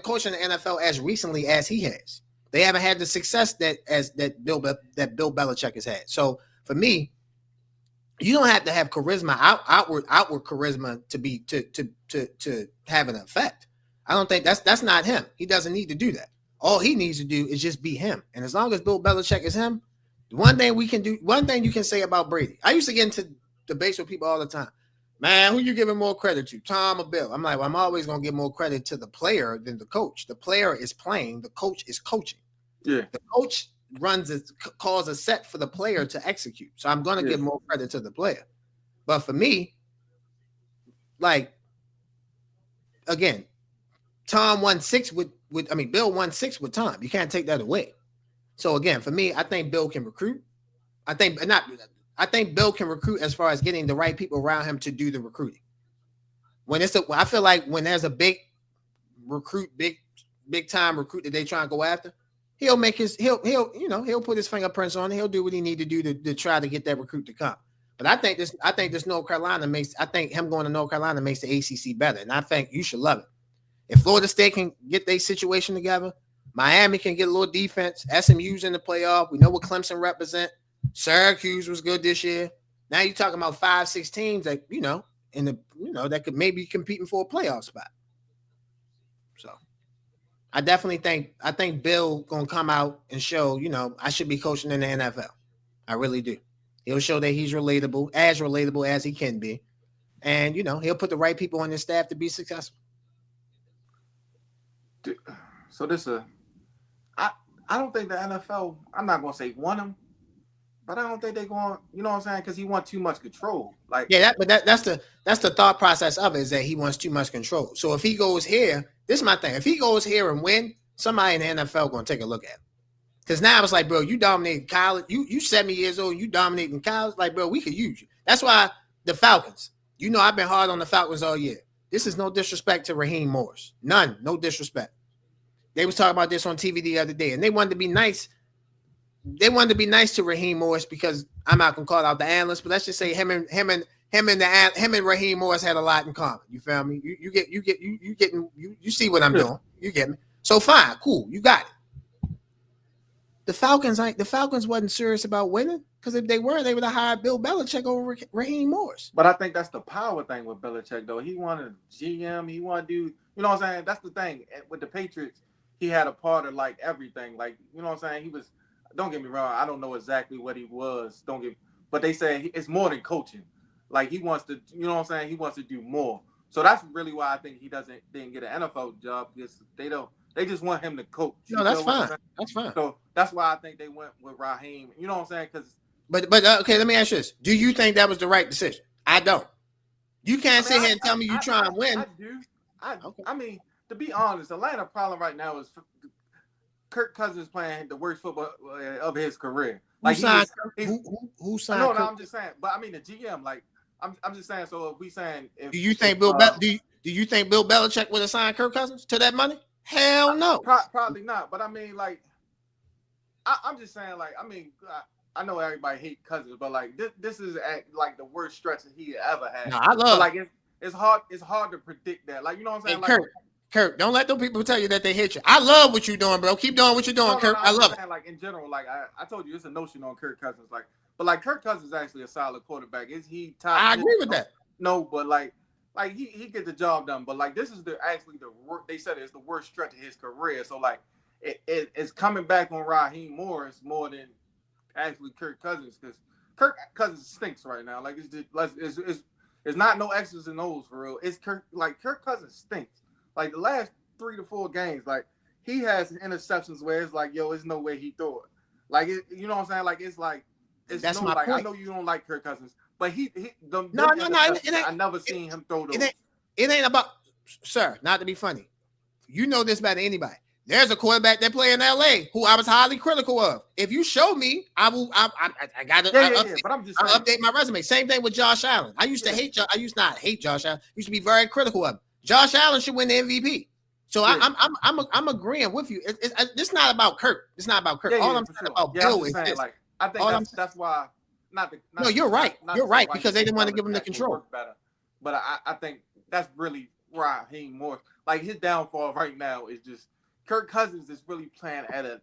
[SPEAKER 1] coached in the NFL as recently as he has. They haven't had the success that Bill Belichick has had. So for me, you don't have to have charisma, outward charisma to have an effect. I don't think that's not him. He doesn't need to do that. All he needs to do is just be him. And as long as Bill Belichick is him, one thing you can say about Brady. I used to get into debates with people all the time. Man, who you giving more credit to, Tom or Bill? I'm like, well, I'm always going to give more credit to the player than the coach. The player is playing. The coach is coaching.
[SPEAKER 2] Yeah.
[SPEAKER 1] The coach calls a set for the player to execute. So I'm going to give more credit to the player. But for me, like, again, Bill won 6 with Tom. You can't take that away. So again, for me, I think Bill can recruit. I think Bill can recruit as far as getting the right people around him to do the recruiting. I feel like when there's a big time recruit that they try and go after, he'll put his fingerprints on it. He'll do what he need to do to try to get that recruit to come. But I think this North Carolina him going to North Carolina makes the ACC better, and I think you should love it. If Florida State can get their situation together, Miami can get a little defense. SMU's in the playoff. We know what Clemson represent. Syracuse was good this year. Now you're talking about 5-6 teams that that could maybe be competing for a playoff spot. So I think Bill gonna come out and show, I should be coaching in the NFL. I really do. He'll show that he's relatable as he can be. And he'll put the right people on his staff to be successful.
[SPEAKER 2] So I don't think the NFL, I'm not gonna say want him, but I don't think they're going, you know what I'm saying? Because he wants too much control. Like,
[SPEAKER 1] yeah, that's the thought process of it, is that he wants too much control. So if he goes here, this is my thing. If he goes here and win, somebody in the NFL going to take a look at him. Because now it's like, bro, you dominated college. You 70 years old, you dominating college. Like, bro, we could use you. That's why the Falcons, I've been hard on the Falcons all year. This is no disrespect to Raheem Morris. None, no disrespect. They was talking about this on TV the other day, and they wanted to be nice. They wanted to be nice to Raheem Morris because I'm not gonna call out the analyst, but let's just say him him and Raheem Morris had a lot in common. You feel me? You see what I'm doing. You get me? So fine, cool, you got it. The Falcons wasn't serious about winning, because if they were, they would have hired Bill Belichick over Raheem Morris.
[SPEAKER 2] But I think that's the power thing with Belichick, though. He wanted GM. He wanted to do, you know what I'm saying? That's the thing. With the Patriots, he had a part of like everything. Like, you know what I'm saying? He was, don't get me wrong, I don't know exactly what he was. But they say it's more than coaching. Like, he wants to, you know what I'm saying? He wants to do more. So that's really why I think he didn't get an NFL job, because they just want him to coach.
[SPEAKER 1] No, that's fine. That's fine.
[SPEAKER 2] So that's why I think they went with Raheem. You know what I'm saying? Because
[SPEAKER 1] But okay, let me ask you this: do you think that was the right decision? I don't. You can't sit here and tell me you try and win.
[SPEAKER 2] I do. I mean, to be honest, Atlanta's problem right now is Kirk Cousins playing the worst football of his career. Like,
[SPEAKER 1] who signed?
[SPEAKER 2] No, I'm just saying. But I mean, the GM, like, I'm just saying. So if we saying,
[SPEAKER 1] do you think Bill Belichick would have signed Kirk Cousins to that money? Hell no.
[SPEAKER 2] Probably not. But I mean, like, I'm just saying, like, I mean, I know everybody hate Cousins, but like this is like the worst stretch that he ever had.
[SPEAKER 1] No, I love.
[SPEAKER 2] But like it's hard to predict that. Like, you know what I'm saying?
[SPEAKER 1] Hey, Kirk, don't let those people tell you that they hit you. I love what you're doing, bro. Keep doing what you're doing, Kirk. I love it.
[SPEAKER 2] Like, in general, like I told you, it's a notion on Kirk Cousins. Like, but like Kirk Cousins is actually a solid quarterback. Is he top?
[SPEAKER 1] I agree with that.
[SPEAKER 2] No, but like he get the job done. But like, this is actually the worst. They said it's the worst stretch of his career. So like it's coming back on Raheem Morris more than actually Kirk Cousins, because Kirk Cousins stinks right now. Like, it's not no X's and O's for real. It's Kirk Cousins stinks. Like, the last 3 to 4 games, like, he has interceptions where it's like, yo, there's no way he threw it. Like, you know what I'm saying? Like, that's my point. I know you don't like Kirk Cousins, but I never seen him throw those.
[SPEAKER 1] It ain't about, sir, not to be funny. You know this better than anybody. There's a quarterback that play in LA who I was highly critical of. If you show me, I will. I got to
[SPEAKER 2] but I'm just saying.
[SPEAKER 1] Update my resume. Same thing with Josh Allen. I used to hate. I used not hate Josh Allen. Used to be very critical of him. Josh Allen should win the MVP. So I'm agreeing with you. It's not about Kirk. It's not about Kirk. All I'm saying about Bill is this.
[SPEAKER 2] Like, I think that's why.
[SPEAKER 1] No, you're right. You're right, because they didn't want to give him the control.
[SPEAKER 2] Better. But I think that's really Raheem Morris. Like, his downfall right now is just Kirk Cousins is really playing at a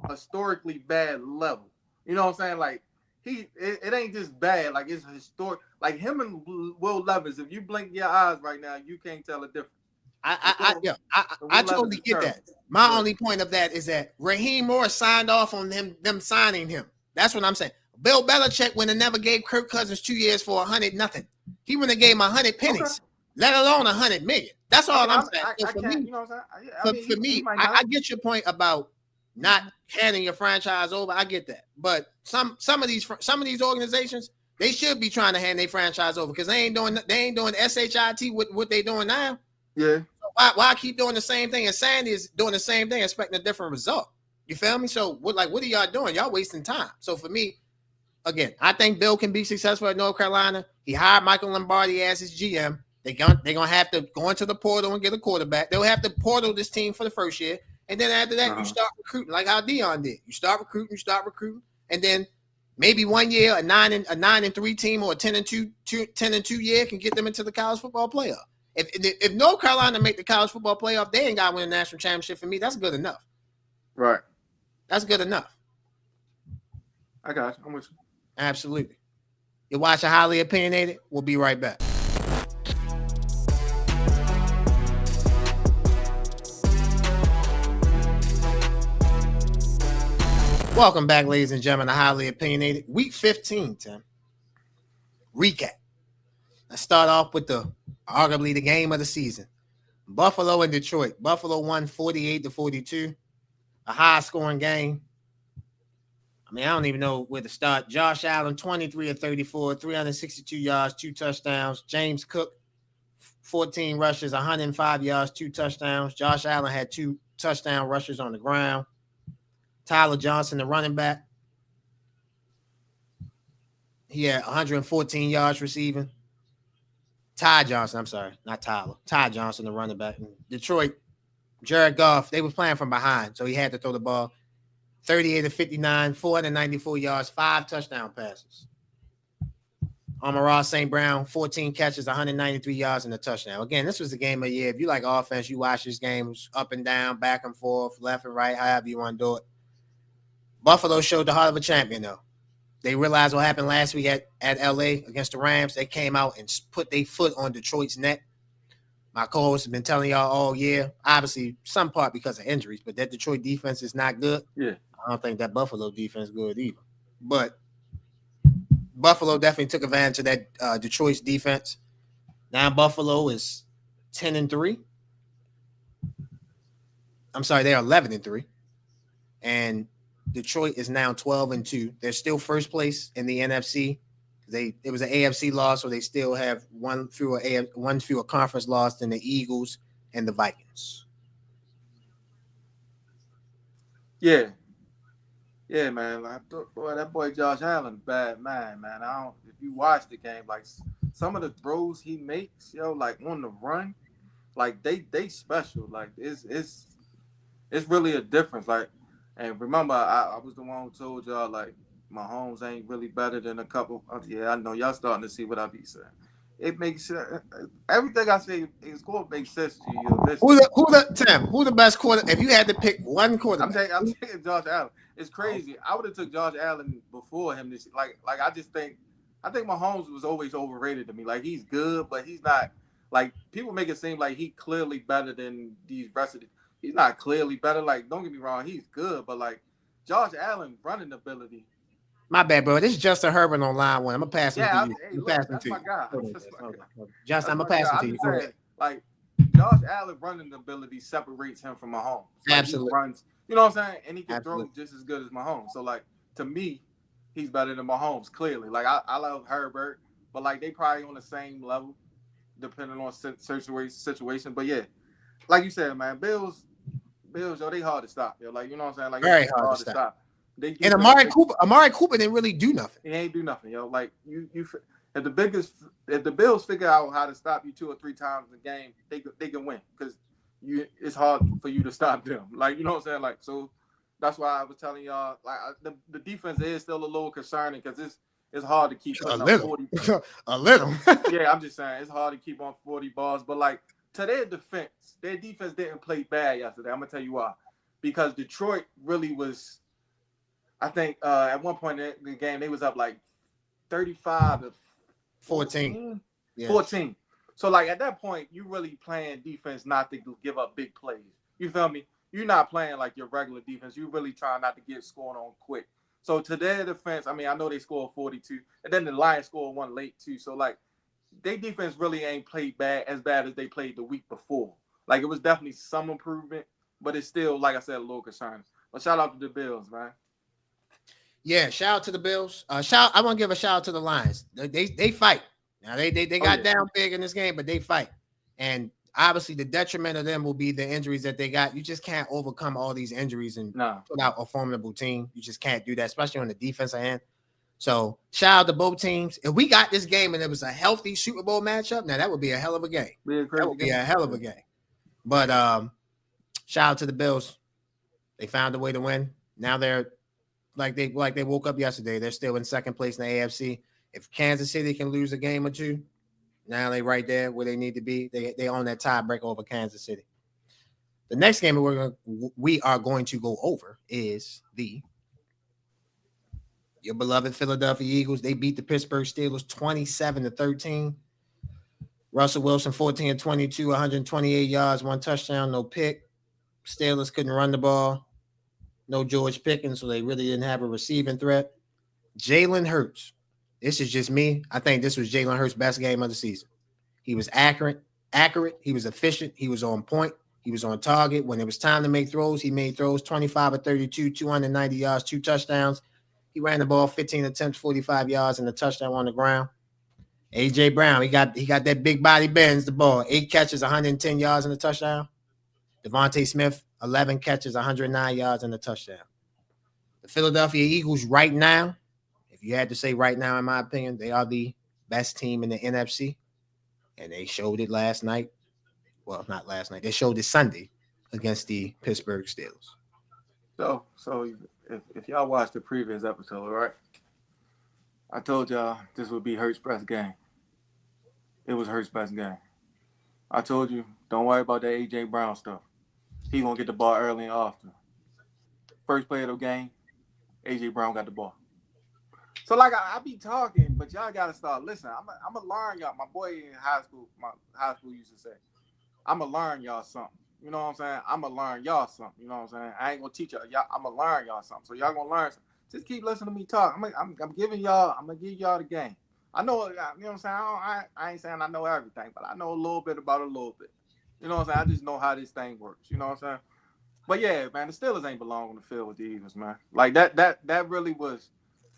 [SPEAKER 2] historically bad level. You know what I'm saying? Like, it ain't just bad. Like, it's historic. Like, him and Will Levis, if you blink your eyes right now, you can't tell a difference.
[SPEAKER 1] I totally get that. My only point of that is that Raheem Morris signed off on them signing him. That's what I'm saying. Bill Belichick would have never gave Kirk Cousins 2 years for 100 nothing. He would have gave him 100 pennies, let alone 100 million. That's all I'm saying. For me, I get your point about not handing your franchise over. I get that, but some of these organizations, they should be trying to hand their franchise over, because they ain't doing SHIT with what they doing now.
[SPEAKER 2] Yeah.
[SPEAKER 1] So why keep doing the same thing? And Sandy is doing the same thing, expecting a different result. You feel me? So what are y'all doing? Y'all wasting time. So for me, again, I think Bill can be successful at North Carolina. He hired Michael Lombardi as his GM. They're gonna have to go into the portal and get a quarterback. They'll have to portal this team for the first year, and then after that, you start recruiting like how Dion did. You start recruiting, and then maybe 1 year a 9-3 team or a 10-2 year can get them into the college football playoff. If North Carolina make the college football playoff, they ain't got to win a national championship. For me, that's good enough.
[SPEAKER 2] Right.
[SPEAKER 1] That's good enough.
[SPEAKER 2] I got you. I'm with you.
[SPEAKER 1] Absolutely. You're watching Highly Opinionated. We'll be right back. Welcome back, ladies and gentlemen, to Highly Opinionated. Week 15, Tim. Recap. Let's start off with arguably the game of the season. Buffalo and Detroit. Buffalo won 48-42. A high-scoring game. I mean, I don't even know where to start. Josh Allen, 23 of 34, 362 yards, 2 touchdowns. James Cook, 14 rushes, 105 yards, 2 touchdowns. Josh Allen had 2 touchdown rushes on the ground. Tyler Johnson, the running back, he had 114 yards receiving. Ty Johnson, I'm sorry, not Tyler. Ty Johnson, the running back. Detroit, Jared Goff, they were playing from behind, so he had to throw the ball. 38 of 59, 494 yards, 5 touchdown passes. Amon-Ra St. Brown, 14 catches, 193 yards, and a touchdown. Again, this was the game of the year. If you like offense, you watch this game up and down, back and forth, left and right, however you want to do it. Buffalo showed the heart of a champion, though. They realized what happened last week at LA against the Rams. They came out and put their foot on Detroit's neck. My co-host has been telling y'all all year, obviously some part because of injuries, but that Detroit defense is not good.
[SPEAKER 2] Yeah.
[SPEAKER 1] I don't think that Buffalo defense is good either. But Buffalo definitely took advantage of that Detroit's defense. Now Buffalo is 10-3. I'm sorry, they're 11-3. And Detroit is now 12-2. They're still first place in the NFC. It was an AFC loss, so they still have one fewer conference loss than the Eagles and the Vikings.
[SPEAKER 2] Yeah. Yeah, man. Boy, that boy Josh Allen, bad man. I don't. If you watch the game, like some of the throws he makes, like on the run, like they special. Like it's really a difference. Like, and remember, I was the one who told y'all like Mahomes ain't really better than a couple. Yeah, I know y'all starting to see what I be saying. It makes everything I say is going to make sense to you.
[SPEAKER 1] Who the best quarter? If you had to pick one quarterback,
[SPEAKER 2] I'm taking Josh Allen. It's crazy. I would have took Josh Allen before him. This like I think Mahomes was always overrated to me. Like he's good, but he's not. Like people make it seem like he clearly better than these rest of the. He's not clearly better. Like don't get me wrong, he's good, but like Josh Allen running ability.
[SPEAKER 1] My bad, bro. This is Justin Herbert on line one. I'm gonna pass him to you.
[SPEAKER 2] Hey, look, that's my guy.
[SPEAKER 1] Justin, I'm gonna pass him to you.
[SPEAKER 2] Saying, like Josh Allen running ability separates him from Mahomes. Like,
[SPEAKER 1] absolutely.
[SPEAKER 2] He runs, you know what I'm saying? And he can throw just as good as Mahomes. So like to me, he's better than Mahomes, clearly. Like I love Herbert, but like they probably on the same level, depending on situation. But yeah, like you said, man, Bills, they hard to stop. Like you know what I'm saying? Like
[SPEAKER 1] very hard to stop. And Amari Cooper didn't really do nothing.
[SPEAKER 2] He ain't do nothing, Like you if the Bills figure out how to stop you 2 or 3 times in the game, they can win because it's hard for you to stop them. Like you know what I'm saying? Like so that's why I was telling y'all like the defense is still a little concerning because it's hard to keep putting up 40.
[SPEAKER 1] A little.
[SPEAKER 2] Yeah, I'm just saying it's hard to keep on 40 balls, but like to their defense didn't play bad yesterday. I'm gonna tell you why. Because Detroit really was. I think at one point in the game they was up like 35-14. Yes. 14. So like at that point, you really playing defense not to give up big plays. You feel me? You're not playing like your regular defense. You really trying not to get scored on quick. So to their defense, I mean, I know they scored 42, and then the Lions scored one late too. So like their defense really ain't played as bad as they played the week before. Like it was definitely some improvement, but it's still, like I said, a little concerning. But shout out to the Bills, man.
[SPEAKER 1] Yeah, shout out to the Bills. I want to give a shout out to the Lions. They fight. Now they got down big in this game, but they fight. And obviously the detriment of them will be the injuries that they got. You just can't overcome all these injuries and put out a formidable team. You just can't do that, especially on the defensive end. So shout out to both teams. If we got this game and it was a healthy Super Bowl matchup, now that would be a hell of a game. That would be a hell of a game. But shout out to the Bills. They found a way to win. Now they're like they woke up yesterday. They're still in second place in the AFC. If Kansas City can lose a game or two, now they right there where they need to be. They own that tiebreaker over Kansas City. The next game we are going to go over is your beloved Philadelphia Eagles. They beat the Pittsburgh Steelers 27-13. Russell Wilson 14-22, 128 yards, 1 touchdown, no pick. Steelers couldn't run the ball. No George Pickens, so they really didn't have a receiving threat. Jalen Hurts. This is just me. I think this was Jalen Hurts' best game of the season. He was accurate. He was efficient. He was on point. He was on target. When it was time to make throws, he made throws 25-32, 290 yards, 2 touchdowns. He ran the ball 15 attempts, 45 yards, and a touchdown on the ground. A.J. Brown, he got that big body bends the ball. 8 catches, 110 yards, and a touchdown. Devontae Smith, 11 catches, 109 yards, and a touchdown. The Philadelphia Eagles right now, if you had to say right now, in my opinion, they are the best team in the NFC, and they showed it last night. Well, not last night. They showed it Sunday against the Pittsburgh Steelers.
[SPEAKER 2] So if y'all watched the previous episode, right? I told y'all this would be Hurt's best game. It was Hurt's best game. I told you, don't worry about that A.J. Brown stuff. He gonna get the ball early and often. First play of the game, A.J. Brown got the ball. So like I be talking, but y'all gotta start listening. I'm gonna learn y'all. My boy in my high school used to say, I'm gonna learn y'all something. You know what I'm saying? I'm gonna learn y'all something. You know what I'm saying? I ain't gonna teach y'all. I'm gonna learn y'all something. So y'all gonna learn something. Just keep listening to me talk. I'm giving y'all. I'm gonna give y'all the game. I know. You know what I'm saying? I ain't saying I know everything, but I know a little bit about a little bit. You know what I'm saying? I just know how this thing works. You know what I'm saying? But yeah, man, the Steelers ain't belong on the field with the Eagles, man. Like that really was,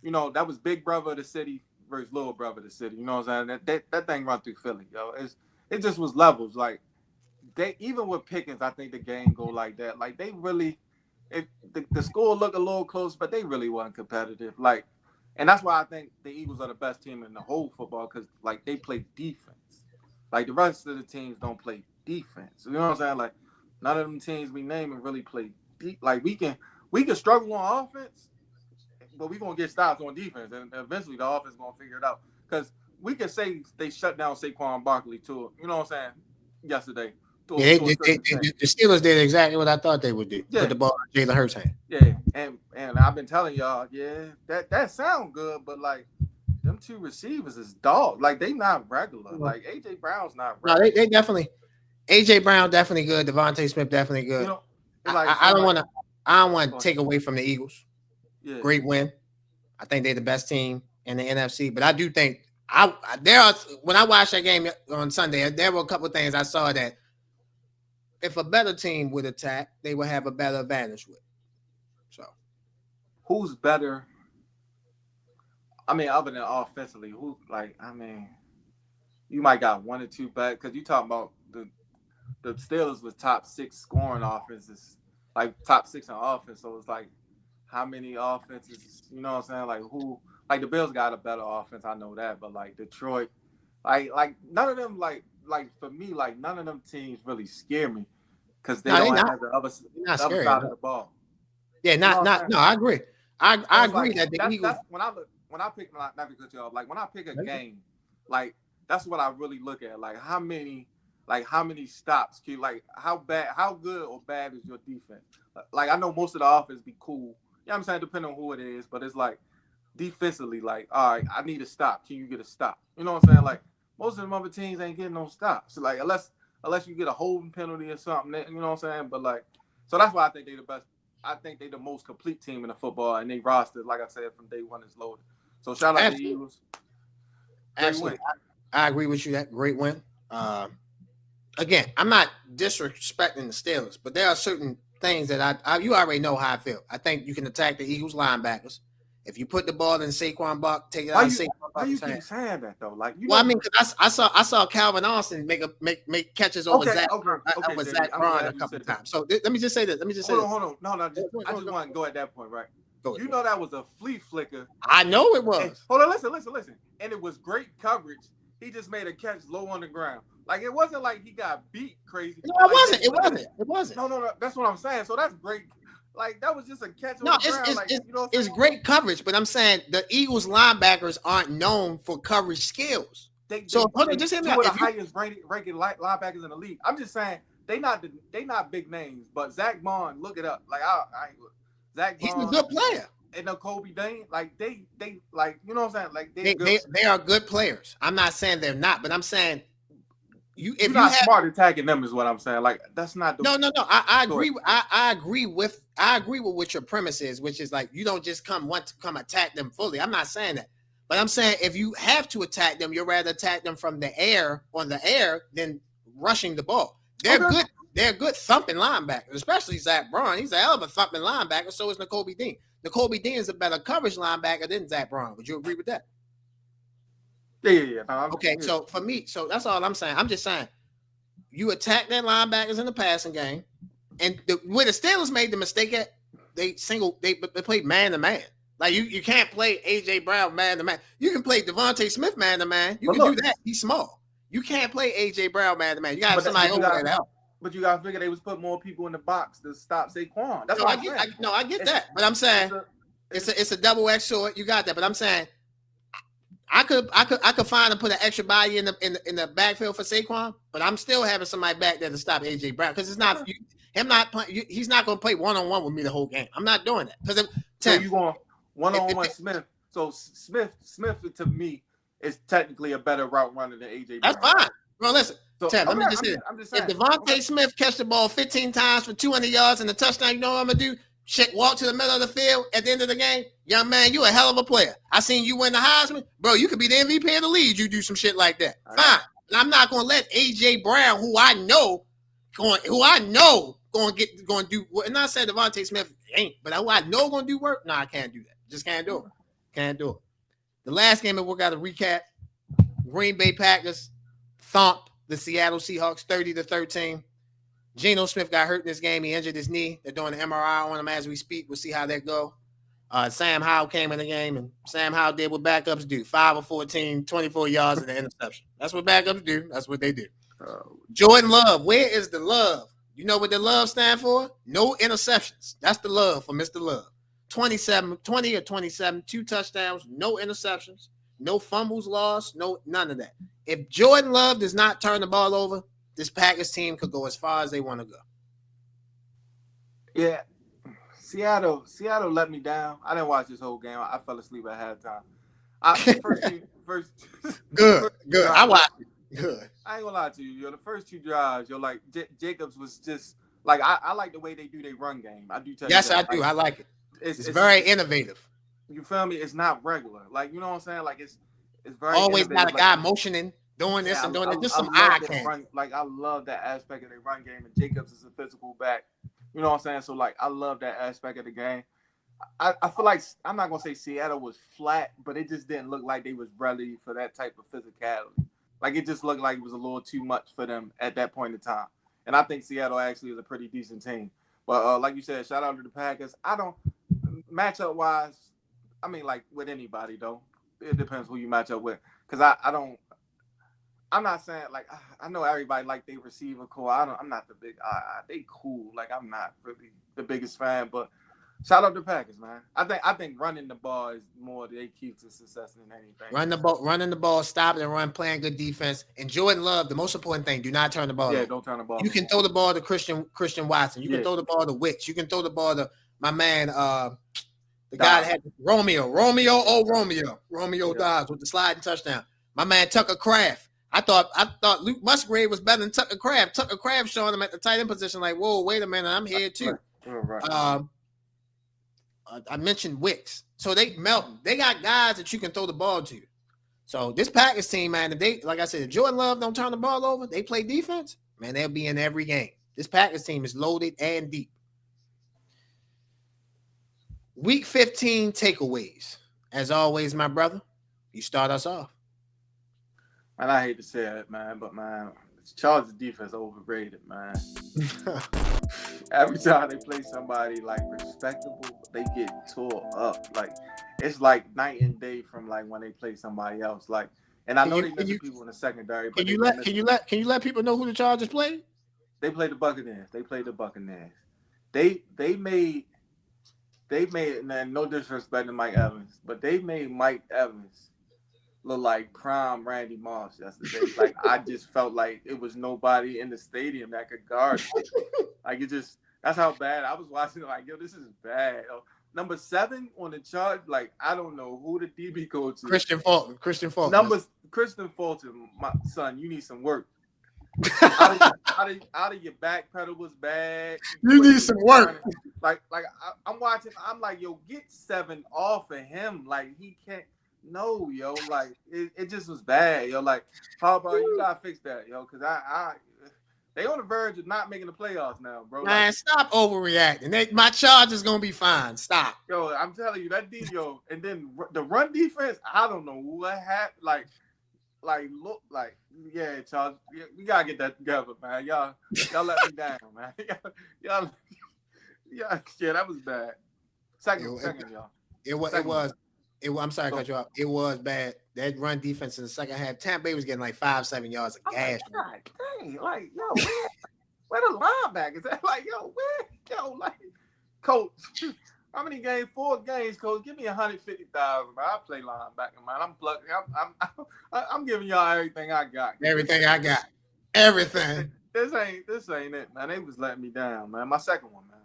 [SPEAKER 2] you know, that was big brother of the city versus little brother of the city. You know what I'm saying? That thing run through Philly, yo. It just was levels. Like they even with Pickens, I think the game go like that. Like they really, the score looked a little close, but they really wasn't competitive. Like, and that's why I think the Eagles are the best team in the whole football because like they play defense. Like the rest of the teams don't play defense. You know what I'm saying? Like none of them teams we name really play deep. Like we can struggle on offense, but we gonna get stops on defense, and eventually the offense gonna figure it out. Because we can say they shut down Saquon Barkley too. You know what I'm saying? Yesterday.
[SPEAKER 1] Yeah, the Steelers did exactly what I thought they would do.
[SPEAKER 2] Yeah.
[SPEAKER 1] Put the ball in Jalen Hurts' hand.
[SPEAKER 2] Yeah, and I've been telling y'all, yeah, that sound good, but like them two receivers is dog. Like they not regular. Like AJ Brown's not regular.
[SPEAKER 1] No, they definitely. AJ Brown definitely good. Devontae Smith definitely good.
[SPEAKER 2] You know, like,
[SPEAKER 1] I don't want to take away from the Eagles.
[SPEAKER 2] Yeah.
[SPEAKER 1] Great win. I think they're the best team in the NFC, but I do think when I watched that game on Sunday, there were a couple of things I saw that if a better team would attack, they would have a better advantage with. So,
[SPEAKER 2] who's better? I mean, other than offensively, who like? I mean, you might got one or two back because you talking about the Steelers was top 6 scoring offenses, like top 6 in offense. So it's like how many offenses? You know what I'm saying? Like who? Like the Bills got a better offense, I know that, but like Detroit, like none of them like for me, like none of them teams really scare me because they don't have the other side of the ball.
[SPEAKER 1] Yeah, I agree. I agree
[SPEAKER 2] like,
[SPEAKER 1] that the Eagles.
[SPEAKER 2] When I pick not to cut you off, like when I pick a game, like that's what I really look at. Like how many stops can you, like how good or bad is your defense? Like I know most of the offense be cool. You know what I'm saying? Depending on who it is, but it's like defensively, like, all right, I need a stop. Can you get a stop? You know what I'm saying? Like most of them other teams ain't getting no stops. Like unless you get a holding penalty or something, you know what I'm saying? But like, so that's why I think they're the best. I think they're the most complete team in the football, and they roster, like I said, from day one is loaded. So shout out to the Eagles.
[SPEAKER 1] Absolutely, I agree with you. That great win. Again, I'm not disrespecting the Steelers, but there are certain things that you already know how I feel. I think you can attack the Eagles linebackers. If you put the ball in Saquon Buck, take it out of Saquon Buck.
[SPEAKER 2] Why you keep saying that though? Like,
[SPEAKER 1] I mean, because I saw Calvin Austin make catches over Zach Braun a couple of times. So let me just say this.
[SPEAKER 2] Hold on. No. I just want to go at that point, right? You know that was a flea flicker.
[SPEAKER 1] I know it was.
[SPEAKER 2] And, hold on, listen. And it was great coverage. He just made a catch low on the ground. Like it wasn't like he got beat crazy.
[SPEAKER 1] No, it wasn't.
[SPEAKER 2] No. That's what I'm saying. So that's great. Like that was just a catch.
[SPEAKER 1] It's great coverage, but I'm saying the Eagles linebackers aren't known for coverage skills. Just hear me out.
[SPEAKER 2] The highest rated linebackers in the league. I'm just saying they not big names, but Zach Bond, look it up. Like Zach Bond,
[SPEAKER 1] he's a good player.
[SPEAKER 2] And no Kobe Dane, like they like, you know what I'm saying? Like
[SPEAKER 1] they are good players. I'm not saying they're not, but I'm saying
[SPEAKER 2] you're not smart attacking them is what I'm saying. Like that's not the
[SPEAKER 1] No. I agree. I agree with what your premise is, which is like you don't just come attack them fully. I'm not saying that, but I'm saying if you have to attack them, you'd rather attack them from the air than rushing the ball. They're good. They're good thumping linebackers, especially Zach Braun. He's a hell of a thumping linebacker. So is Nakobe Dean. Nakobe Dean is a better coverage linebacker than Zach Braun. Would you agree with that?
[SPEAKER 2] Yeah.
[SPEAKER 1] Okay, so for me, so that's all I'm saying. I'm just saying you attack their linebackers in the passing game, and where the Steelers made the mistake at, they played man to man. Like you can't play AJ Brown man to man. You can play Devontae Smith man to man. You can do that. He's small. You can't play AJ Brown man to man. You got to have somebody over there to help.
[SPEAKER 2] But you got to figure they was put more people in the box to stop Saquon. That's
[SPEAKER 1] what I'm saying. I get that. But I'm saying it's a double-edged sword. You got that. But I'm saying I could find and put an extra body in the backfield for Saquon, but I'm still having somebody back there to stop AJ Brown because it's not him not playing. He's not going to play 1-on-1 with me the whole game. I'm not doing that because
[SPEAKER 2] so you going 1-on-1 Smith. So Smith to me is technically a better route runner than AJ Brown.
[SPEAKER 1] That's fine. Well, listen,
[SPEAKER 2] so,
[SPEAKER 1] Tim, let me just say, if Devontae Smith catch the ball 15 times for 200 yards and a touchdown, you know what I'm gonna do? Walk to the middle of the field at the end of the game. Young man, you a hell of a player. I seen you win the Heisman. Bro, you could be the MVP of the league. You do some shit like that. All fine. Right. And I'm not going to let AJ Brown, who I know going to do – and I said Devontae Smith ain't, but who I know going to do work, no, I can't do that. Just can't do it. Can't do it. The last game that we got to recap, Green Bay Packers thumped the Seattle Seahawks 30-13. Geno Smith got hurt in this game. He injured his knee. They're doing an MRI on him as we speak. We'll see how that go. Sam Howell came in the game, and Sam Howell did what backups do. 5 of 14, 24 yards and an interception. That's what backups do. That's what they do. Jordan Love, where is the love? You know what the love stand for? No interceptions. That's the love for Mr. Love. 20 or 27, 2 touchdowns, no interceptions, no fumbles lost, none of that. If Jordan Love does not turn the ball over, this Packers team could go as far as they want to go.
[SPEAKER 2] Yeah. Seattle let me down. I didn't watch this whole game. I fell asleep at halftime. Good.
[SPEAKER 1] I watched it. Good.
[SPEAKER 2] I ain't gonna lie to you. Yo, the first 2 drives, like Jacobs was just like I like the way they do their run game. I do tell you.
[SPEAKER 1] Yes, I do. I like it. It's very innovative.
[SPEAKER 2] You feel me? It's not regular. Like, you know what I'm saying? Like it's very
[SPEAKER 1] always got a guy motioning, doing this and doing that. Just some eye candy.
[SPEAKER 2] Like I love that aspect of their run game, and Jacobs is a physical back. You know what I'm saying? So, like, I love that aspect of the game. I feel like I'm not going to say Seattle was flat, but it just didn't look like they was ready for that type of physicality. Like, it just looked like it was a little too much for them at that point in time. And I think Seattle actually is a pretty decent team. But like you said, shout out to the Packers. I don't – matchup-wise, I mean, like, with anybody, though. It depends who you match up with. Because I don't – I'm not saying, like, I know everybody like they receiver core. I'm not the big they cool. Like, I'm not really the biggest fan, but shout out to Packers, man. I think running the ball is more they keep to success than anything.
[SPEAKER 1] Running the ball, stopping and run, playing good defense. And Jordan Love, the most important thing, do not turn the ball.
[SPEAKER 2] Yeah, don't turn the ball.
[SPEAKER 1] You can throw the ball to Christian Watson. You can throw the ball to Wicks. You can throw the ball to my man, the guy that had Romeo Dobbs with the sliding touchdown. My man Tucker Kraft. I thought Luke Musgrave was better than Tucker Kraft. Tucker Kraft showing him at the tight end position like, whoa, wait a minute, I'm here too.
[SPEAKER 2] Right.
[SPEAKER 1] I mentioned Wicks. So they got guys that you can throw the ball to. So this Packers team, man, if they, like I said, if Jordan Love don't turn the ball over, they play defense, man, they'll be in every game. This Packers team is loaded and deep. Week 15 takeaways. As always, my brother, you start us off.
[SPEAKER 2] Man, I hate to say it, man, but, man, Chargers defense overrated, man. Every time they play somebody, like, respectable, they get tore up. Like, it's like night and day from, like, when they play somebody else. Like, and I know they miss people in the secondary. But
[SPEAKER 1] can you let people know who the Chargers played?
[SPEAKER 2] They played the Buccaneers. They made, and no disrespect to Mike Evans, but they made Mike Evans look like prime Randy Moss yesterday. Like, I just felt like it was nobody in the stadium that could guard him. Like, that's how bad I was watching it. Like, yo, this is bad. Number 7 on the chart, like, I don't know who the DB coach is.
[SPEAKER 1] Christian Fulton.
[SPEAKER 2] Christian Fulton, my son, you need some work. out of your back pedal was bad.
[SPEAKER 1] You need some work.
[SPEAKER 2] Like I'm watching. I'm like, yo, get 7 off of him. Like, he can't. No, yo, like it just was bad, yo. Like, how about you gotta fix that, yo? Because they on the verge of not making the playoffs now, bro.
[SPEAKER 1] Man,
[SPEAKER 2] like,
[SPEAKER 1] stop overreacting. My Chargers gonna be fine. Stop.
[SPEAKER 2] Yo, I'm telling you that yo, and then the run defense. I don't know what happened. Look, yeah, Charles, we gotta get that together, man. Y'all let me down, man. y'all, yeah, that was bad. Second, y'all.
[SPEAKER 1] I'm sorry to cut you off. It was bad. That run defense in the second half. Tampa Bay was getting like 5-7 yards of gas.
[SPEAKER 2] Like, dang, like, yo, where the linebackers at? Like, yo, like, coach, How many games? 4 games, coach. Give me 150,000. I play linebacker, man. I'm plugging. I'm giving y'all everything I got.
[SPEAKER 1] Everything I got. Everything.
[SPEAKER 2] This ain't it, man. They was letting me down, man. My second one, man.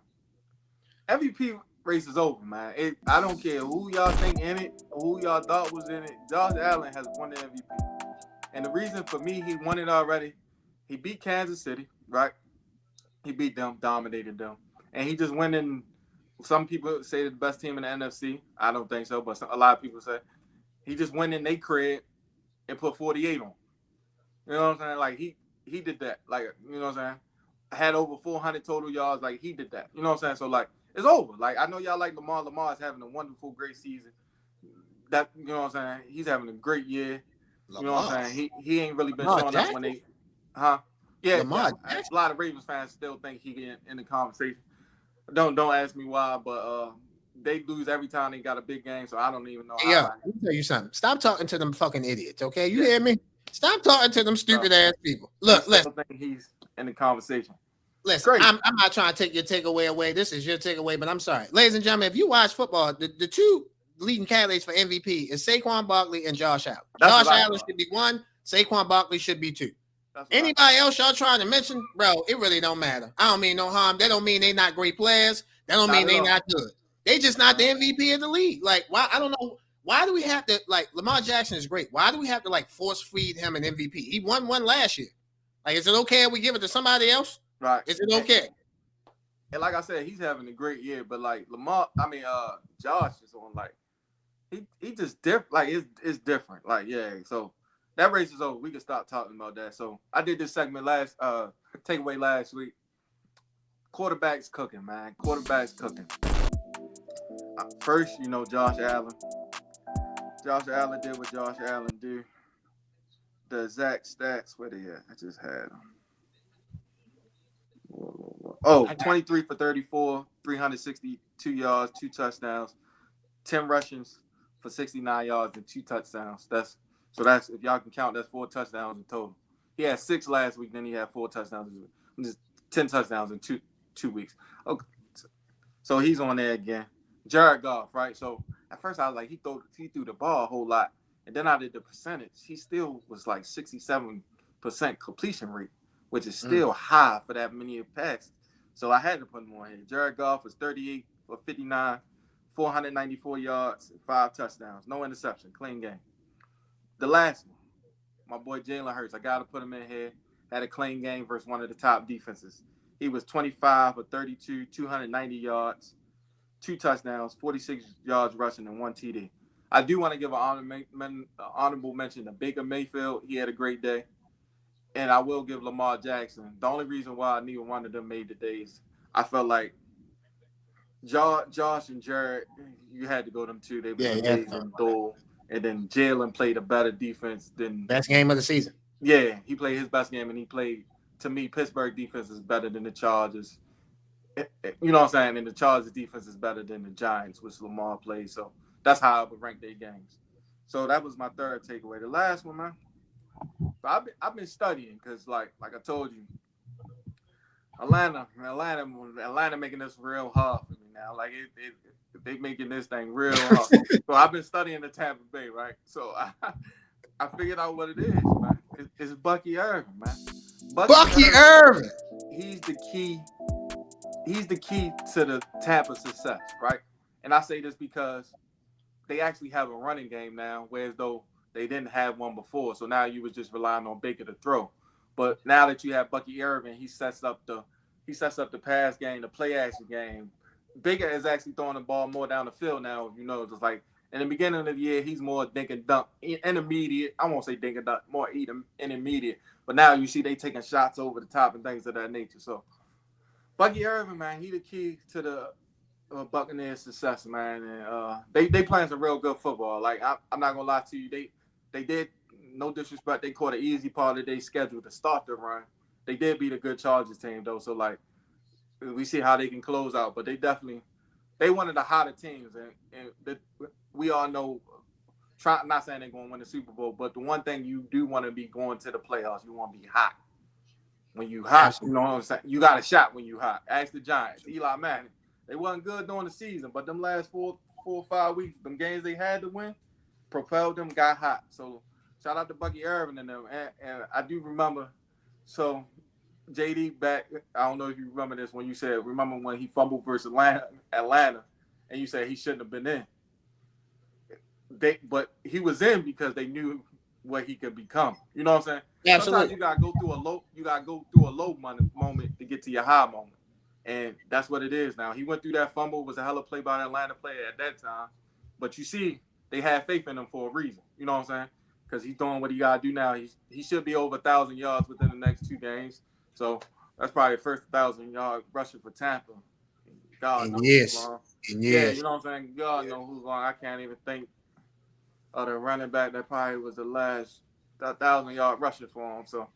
[SPEAKER 2] MVP race is over, man. I don't care who y'all think in it, or who y'all thought was in it. Josh Allen has won the MVP. And the reason for me, he won it already. He beat Kansas City, right? He beat them, dominated them. And he just went in. Some people say the best team in the NFC. I don't think so, but a lot of people say. He just went in their crib and put 48 on. You know what I'm saying? Like, he did that. Like, you know what I'm saying? Had over 400 total yards. Like, he did that. You know what I'm saying? So, like, it's over. Like, I know y'all like Lamar. Lamar is having a wonderful, great season. That, you know what I'm saying? He's having a great year. You know what I'm saying? He ain't really been showing up when they, Yeah,
[SPEAKER 1] Lamar
[SPEAKER 2] a lot of Ravens fans still think he get in the conversation. Don't ask me why, but they lose every time they got a big game, so I don't even know how.
[SPEAKER 1] Yo, let me tell you something. Stop talking to them fucking idiots, okay? You hear me? Stop talking to them stupid ass people. Look, listen.
[SPEAKER 2] I think he's in the conversation.
[SPEAKER 1] Listen, I'm not trying to take your takeaway away. This is your takeaway, but I'm sorry. Ladies and gentlemen, if you watch football, the two leading candidates for MVP is Saquon Barkley and Josh Allen. Josh Allen should be 1. Saquon Barkley should be 2. Anybody else y'all trying to mention, bro, it really don't matter. I don't mean no harm. That don't mean they not great players. That don't mean they not good. They just not the MVP of the league. Like, why? I don't know. Why do we have to, like, Lamar Jackson is great. Why do we have to, like, force feed him an MVP? He won one last year. Like, is it okay if we give it to somebody else?
[SPEAKER 2] Right.
[SPEAKER 1] Is it okay?
[SPEAKER 2] And like I said, he's having a great year, but like Josh is on, like, he just different. Like, it's different. Like, yeah. So that race is over. We can stop talking about that. So I did this segment takeaway last week. Quarterbacks cooking, man. Quarterbacks cooking. First, Josh Allen. Josh Allen did what Josh Allen do. The exact stats, where they at? I just had them. 23 for 34, 362 yards, 2 touchdowns, 10 rushes for 69 yards and 2 touchdowns. That's if y'all can count, that's 4 touchdowns in total. He had 6 last week, then he had 4 touchdowns. Just 10 touchdowns in two weeks. Okay, so he's on there again. Jared Goff, right? So at first I was like, he threw the ball a whole lot, and then I did the percentage. He still was like 67% completion rate, which is still high for that many passes. So I had to put him on here. Jared Goff was 38 for 59, 494 yards, 5 touchdowns, no interception, clean game. The last one, my boy Jalen Hurts, I got to put him in here, had a clean game versus one of the top defenses. He was 25 for 32, 290 yards, 2 touchdowns, 46 yards rushing, and 1 TD. I do want to give an honorable mention to Baker Mayfield. He had a great day. And I will give Lamar Jackson. The only reason why neither one of them made the days, I felt like Josh and Jared, you had to go them two. They were amazing duel. And then Jalen played a better defense than
[SPEAKER 1] best game of the season.
[SPEAKER 2] Yeah, he played his best game, and he played, to me, Pittsburgh defense is better than the Chargers. You know what I'm saying? And the Chargers defense is better than the Giants, which Lamar played. So that's how I would rank their games. So that was my third takeaway. The last one, man. I've been studying because, like I told you, Atlanta making this real hard for me now. Like they making this thing real hard. So I've been studying the Tampa Bay, right? So I figured out what it is, man. It's Bucky Irvin, man.
[SPEAKER 1] Bucky Irvin.
[SPEAKER 2] He's the key. He's the key to the Tampa success, right? And I say this because they actually have a running game now, whereas though they didn't have one before. So now you was just relying on Baker to throw. But now that you have Bucky Irvin, he sets up the pass game, the play action game. Baker is actually throwing the ball more down the field now. Just like in the beginning of the year, he's more dink and dunk, intermediate. I won't say dink and dunk, more intermediate. But now you see they taking shots over the top and things of that nature. So Bucky Irvin, man, he the key to the Buccaneers' success, man. And they playing some real good football. Like I'm not gonna lie to you, they did, no disrespect, they caught an easy part of their schedule to start the run. They did beat a good Chargers team though, so like we see how they can close out. But they one of the hotter teams, and we all know. Not saying they're going to win the Super Bowl, but the one thing you do want to be going to the playoffs, you want to be hot. When you hot, you know what I'm saying? You got a shot when you hot. Ask the Giants. Eli Manning, They wasn't good during the season, but them last 4 or 5 weeks, them games they had to win, propelled them, got hot. So shout out to Bucky Irvin and them. And I do remember, so JD back, I don't know if you remember this when you said, remember when he fumbled versus Atlanta and you said he shouldn't have been in. But he was in because they knew what he could become. You know what I'm saying?
[SPEAKER 1] Yeah,
[SPEAKER 2] Sometimes
[SPEAKER 1] absolutely.
[SPEAKER 2] you gotta go through a low. You gotta go through a low moment to get to your high moment, and that's what it is now. He went through that fumble. Was a hell of a play by the Atlanta player at that time, but you see, they had faith in him for a reason. You know what I'm saying? Because he's doing what he gotta do now. He should be over 1,000 yards within the next 2 games. So that's probably the first 1,000-yard rusher for Tampa. God knows who's long. Yeah, you know what I'm saying? God knows who's long. I can't even think of the running back that probably was the last 1,000-yard rusher for him. So,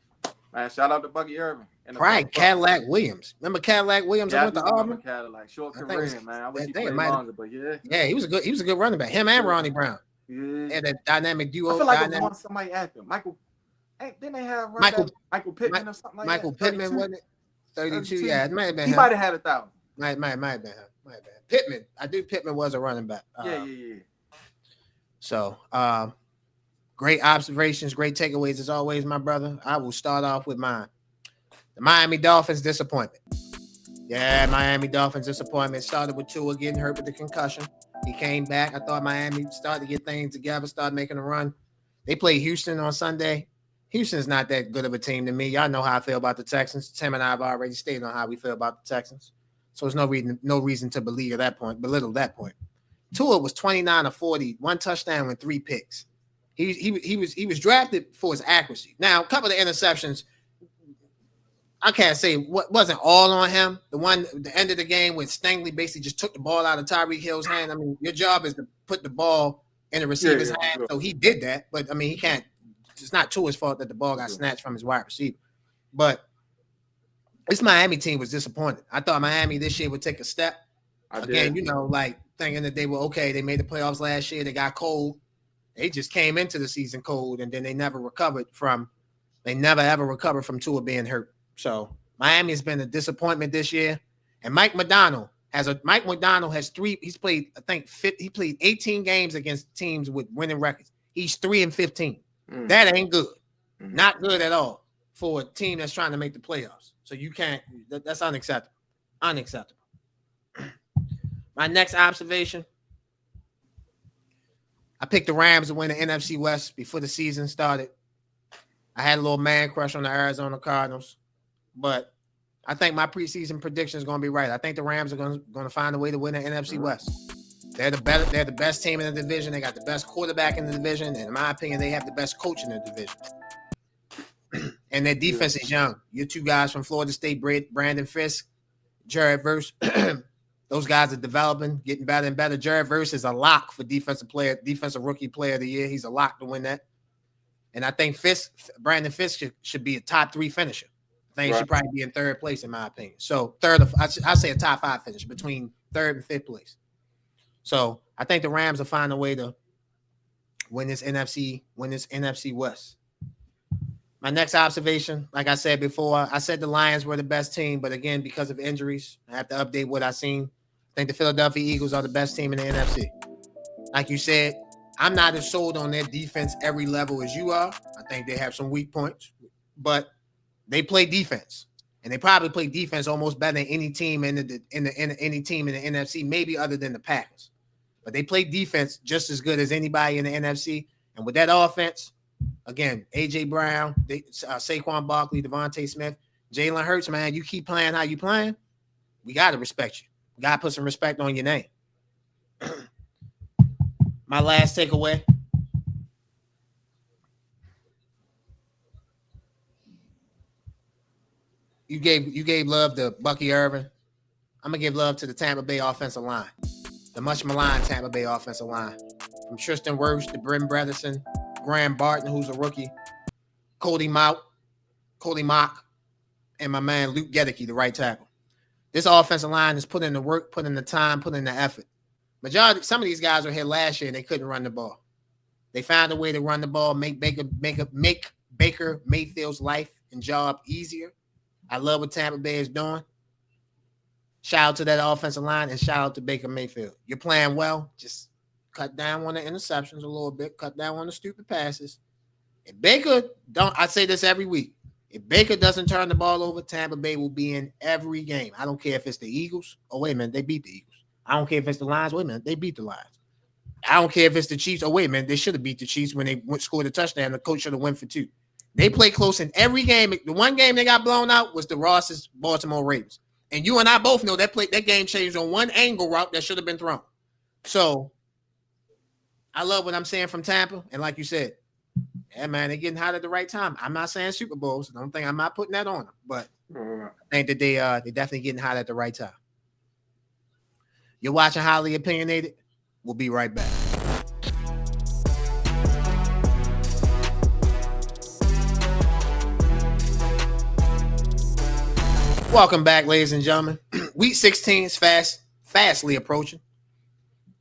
[SPEAKER 2] man, shout out to Bucky Irvin. And
[SPEAKER 1] Probably Cadillac Williams. Remember Cadillac Williams?
[SPEAKER 2] Yeah,
[SPEAKER 1] I went to Auburn.
[SPEAKER 2] Cadillac. Short career, man. I wish he played
[SPEAKER 1] might have,
[SPEAKER 2] longer, but yeah.
[SPEAKER 1] Yeah, he was a good running back. Him and Ronnie Brown.
[SPEAKER 2] Yeah.
[SPEAKER 1] They had that dynamic duo.
[SPEAKER 2] I feel like it was somebody after Michael. Hey, didn't they have Michael Pittman or something like
[SPEAKER 1] Michael
[SPEAKER 2] that?
[SPEAKER 1] Pittman, wasn't it? 32. Yeah, it might have been
[SPEAKER 2] he
[SPEAKER 1] him.
[SPEAKER 2] might have had 1,000.
[SPEAKER 1] Might have been him. Might have been Pittman. I do. Pittman was a running back.
[SPEAKER 2] Yeah.
[SPEAKER 1] So, great observations, great takeaways as always, my brother. I will start off with mine. The Miami Dolphins disappointment. Yeah, Miami Dolphins disappointment. Started with Tua getting hurt with the concussion. He came back. I thought Miami started to get things together, started making a run. They played Houston on Sunday. Houston's not that good of a team to me. Y'all know how I feel about the Texans. Tim and I have already stated on how we feel about the Texans. So there's no reason to belittle that point. Tua was 29 of 40, 1 touchdown and 3 picks. He was drafted for his accuracy. Now, a couple of interceptions, I can't say what wasn't all on him. The end of the game when Stingley basically just took the ball out of Tyreek Hill's hand. I mean, your job is to put the ball in the receiver's hand. Sure. So he did that, but I mean, he can't. It's not Tua's fault that the ball got snatched from his wide receiver. But this Miami team was disappointed. I thought Miami this year would take a step. Again, you know, like thinking that they were okay. They made the playoffs last year. They got cold. They just came into the season cold, and then they never ever recovered from Tua being hurt. So Miami has been a disappointment this year. And Mike McDonald has 3. He's played, I think, he played 18 games against teams with winning records. He's 3-15. That ain't good. Not good at all for a team that's trying to make the playoffs. So you can't. That's unacceptable. Unacceptable. My next observation. I picked the Rams to win the NFC West before the season started. I had a little man crush on the Arizona Cardinals. But I think my preseason prediction is going to be right. I think the Rams are going to find a way to win the NFC West. They're the best team in the division. They got the best quarterback in the division, and in my opinion, they have the best coach in the division. And their defense is young. Your 2 guys from Florida State, Brandon Fisk, Jared Verse. Those guys are developing, getting better and better. Jared Verse is a lock for defensive rookie player of the year. He's a lock to win that. And I think Brandon Fisk should be a top 3 finisher. I think he should probably be in 3rd place, in my opinion. So I say a top 5 finish between 3rd and 5th place. So I think the Rams will find a way to win this NFC West. My next observation, like I said before, I said the Lions were the best team, but again, because of injuries, I have to update what I've seen. I think the Philadelphia Eagles are the best team in the NFC. Like you said, I'm not as sold on their defense every level as you are. I think they have some weak points, but they play defense, and they probably play defense almost better than any team in the NFC, maybe other than the Packers. But they play defense just as good as anybody in the NFC. And with that offense, again, A.J. Brown, Saquon Barkley, Devontae Smith, Jalen Hurts, man, you keep playing how you playing, we got to respect you. We got to put some respect on your name. My last takeaway. You gave love to Bucky Irvin. I'm going to give love to the Tampa Bay offensive line. The much maligned Tampa Bay offensive line. From Tristan Wirfs to Bryn Bredesen, Graham Barton, who's a rookie, Cody Mock, and my man Luke Gedeke, the right tackle. This offensive line has put in the work, put in the time, put in the effort. Some of these guys were here last year and they couldn't run the ball. They found a way to run the ball, make Baker Mayfield's life and job easier. I love what Tampa Bay is doing. Shout out to that offensive line and shout out to Baker Mayfield. You're playing well. Just cut down on the interceptions a little bit. Cut down on the stupid passes. If Baker don't, I say this every week. If Baker doesn't turn the ball over, Tampa Bay will be in every game. I don't care if it's the Eagles. Oh, wait a minute, they beat the Eagles. I don't care if it's the Lions. Wait a minute, they beat the Lions. I don't care if it's the Chiefs. Oh, wait a minute, they should have beat the Chiefs when they scored a touchdown. The coach should have went for 2. They play close in every game. The one game they got blown out was the Ross's Baltimore Ravens. And you and I both know that game changed on one angle route that should have been thrown. So I love what I'm saying from Tampa. And like you said, yeah, man, they're getting hot at the right time. I'm not saying Super Bowls. I don't think I'm not putting that on them, but I think that they're definitely getting hot at the right time. You're watching Highly Opinionated. We'll be right back. Welcome back, ladies and gentlemen. Week 16 is fastly approaching.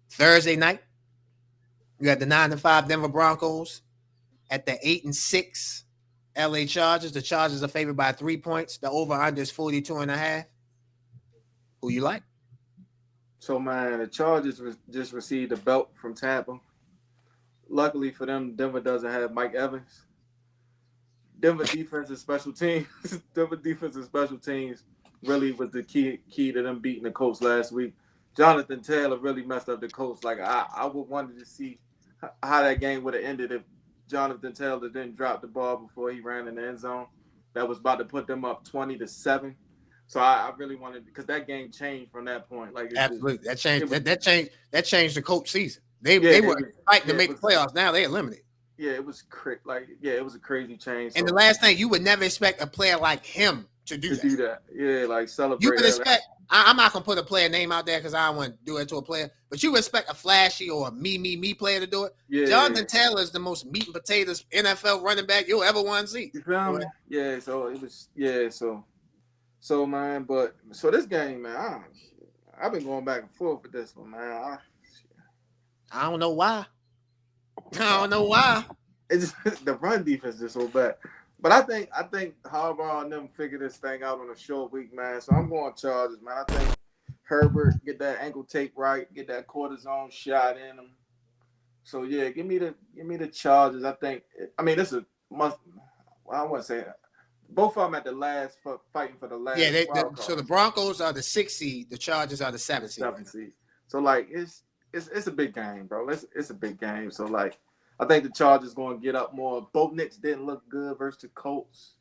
[SPEAKER 1] Thursday night, you got the 9-5 Denver Broncos at the 8-6 LA Chargers. The Chargers are favored by 3 points. The over-under is 42.5. Who you like?
[SPEAKER 2] So, man, the Chargers just received a belt from Tampa. Luckily for them, Denver doesn't have Mike Evans. Denver defense and special teams really was the key to them beating the Colts last week. Jonathan Taylor really messed up the Colts. Like, I would wanted to see how that game would have ended if Jonathan Taylor didn't drop the ball before he ran in the end zone. That was about to put them up 20-7. So I really wanted, because that game changed from that point. Like,
[SPEAKER 1] absolutely, that changed the Colts season. They were fighting to make the playoffs. Now they eliminated.
[SPEAKER 2] Yeah, it was it was a crazy change.
[SPEAKER 1] And the last thing, you would never expect a player like him to do that.
[SPEAKER 2] Yeah, like celebrate.
[SPEAKER 1] You would expect. I'm not gonna put a player name out there because I don't want to do it to a player. But you would expect a flashy or a me player to do it. Yeah, Jonathan Taylor is the most meat and potatoes NFL running back you'll ever want to see.
[SPEAKER 2] You feel me? Yeah. So it was. Yeah. So man, so this game, man, I've been going back and forth with this one, man.
[SPEAKER 1] I don't know why.
[SPEAKER 2] It's the run defense is so bad. But I think Harbaugh and them figure this thing out on a short week, man. So I'm going Chargers, man. I think Herbert get that ankle tape right, get that cortisone shot in him. So yeah, give me the Chargers. I think. I mean, this is must. Well, I want to say that. Both of them at the last fighting for the last.
[SPEAKER 1] Yeah, so the Broncos are the 6th seed. The Chargers are the 7th seed.
[SPEAKER 2] So like it's a big game, bro. It's a big game. So like I think the Chargers going to get up more. Bo Nix didn't look good versus the Colts.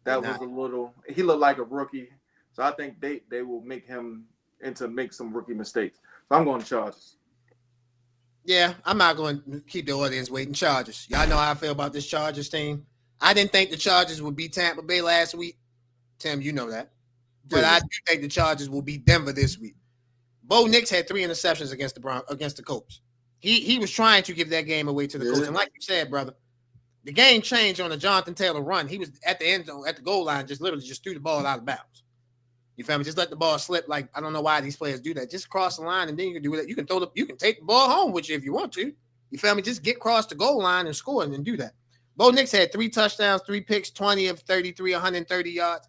[SPEAKER 2] That was a little. He looked like a rookie. So I think they will make him make some rookie mistakes. So I'm going to Chargers.
[SPEAKER 1] Yeah, I'm not going to keep the audience waiting. Chargers. Y'all know how I feel about this Chargers team. I didn't think the Chargers would beat Tampa Bay last week. Tim, you know that. But I do think the Chargers will beat Denver this week. Bo Nix had 3 interceptions against the Colts. He was trying to give that game away to the Colts. And like you said, brother, the game changed on the Jonathan Taylor run. He was at the end zone, at the goal line, just literally just threw the ball out of bounds. You feel me? Just let the ball slip. Like, I don't know why these players do that. Just cross the line and then you can do that. You can take the ball home with you if you want to. You feel me? Just get across the goal line and score and then do that. Bo Nix had 3 touchdowns, 3 picks, 20 of 33, 130 yards.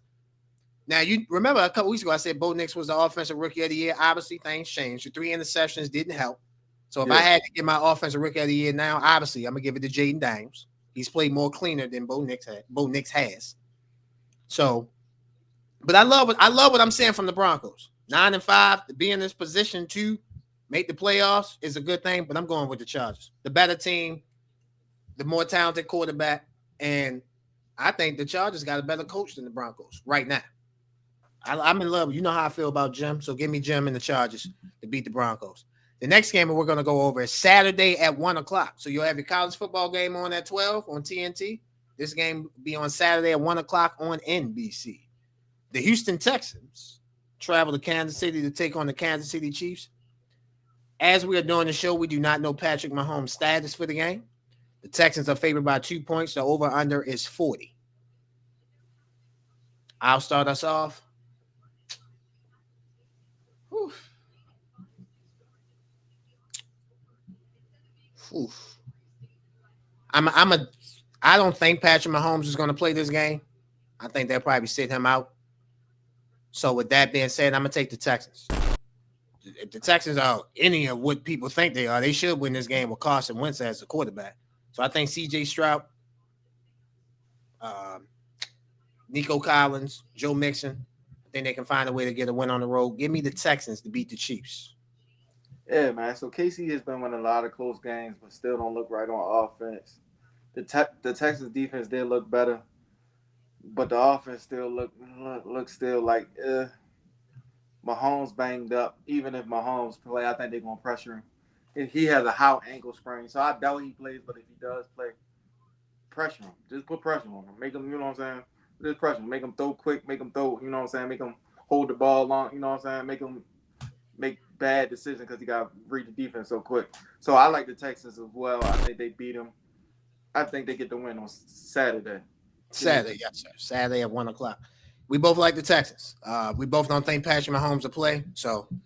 [SPEAKER 1] Now, you remember a couple weeks ago, I said Bo Nix was the offensive rookie of the year. Obviously, things changed. The 3 interceptions didn't help. So if I had to give my offensive rookie of the year now, obviously, I'm going to give it to Jaden Daniels. He's played more cleaner than Bo Nix has. So, but I love what I'm saying from the Broncos. 9-5, to be in this position to make the playoffs is a good thing, but I'm going with the Chargers. The better team, the more talented quarterback, and I think the Chargers got a better coach than the Broncos right now. I'm in love. You know how I feel about Jim, so give me Jim and the Chargers to beat the Broncos. The next game we're going to go over is Saturday at 1 o'clock. So you'll have your college football game on at 12 on TNT. This game will be on Saturday at 1 o'clock on NBC. The Houston Texans travel to Kansas City to take on the Kansas City Chiefs. As we are doing the show, we do not know Patrick Mahomes' status for the game. The Texans are favored by 2 points. The over-under is 40. I'll start us off. Whew. Oof. I don't think Patrick Mahomes is going to play this game. I think they'll probably sit him out. So with that being said, I'm gonna take the Texans. If the Texans are any of what people think they are, they should win this game with Carson Wentz as the quarterback. So I think C.J. Stroud, Nico Collins, Joe Mixon, I think they can find a way to get a win on the road. Give me the Texans to beat the Chiefs.
[SPEAKER 2] Yeah, man. So KC has been winning a lot of close games, but still don't look right on offense. The Texas defense did look better, but the offense still look still like Mahomes banged up. Even if Mahomes play, I think they're gonna pressure him. He has a high ankle sprain, so I doubt he plays. But if he does play, pressure him. Just put pressure on him. Make him, you know what I'm saying? Just pressure him. Make him throw quick. Make him throw. You know what I'm saying? Make him hold the ball long. You know what I'm saying? Make him make bad decisions because he got to read the defense so quick. So I like the Texans as well. I think they beat them. I think they get the win on Saturday.
[SPEAKER 1] Saturday, yes, sir. Saturday at 1:00. We both like the Texans. We both don't think Patrick Mahomes will play. So no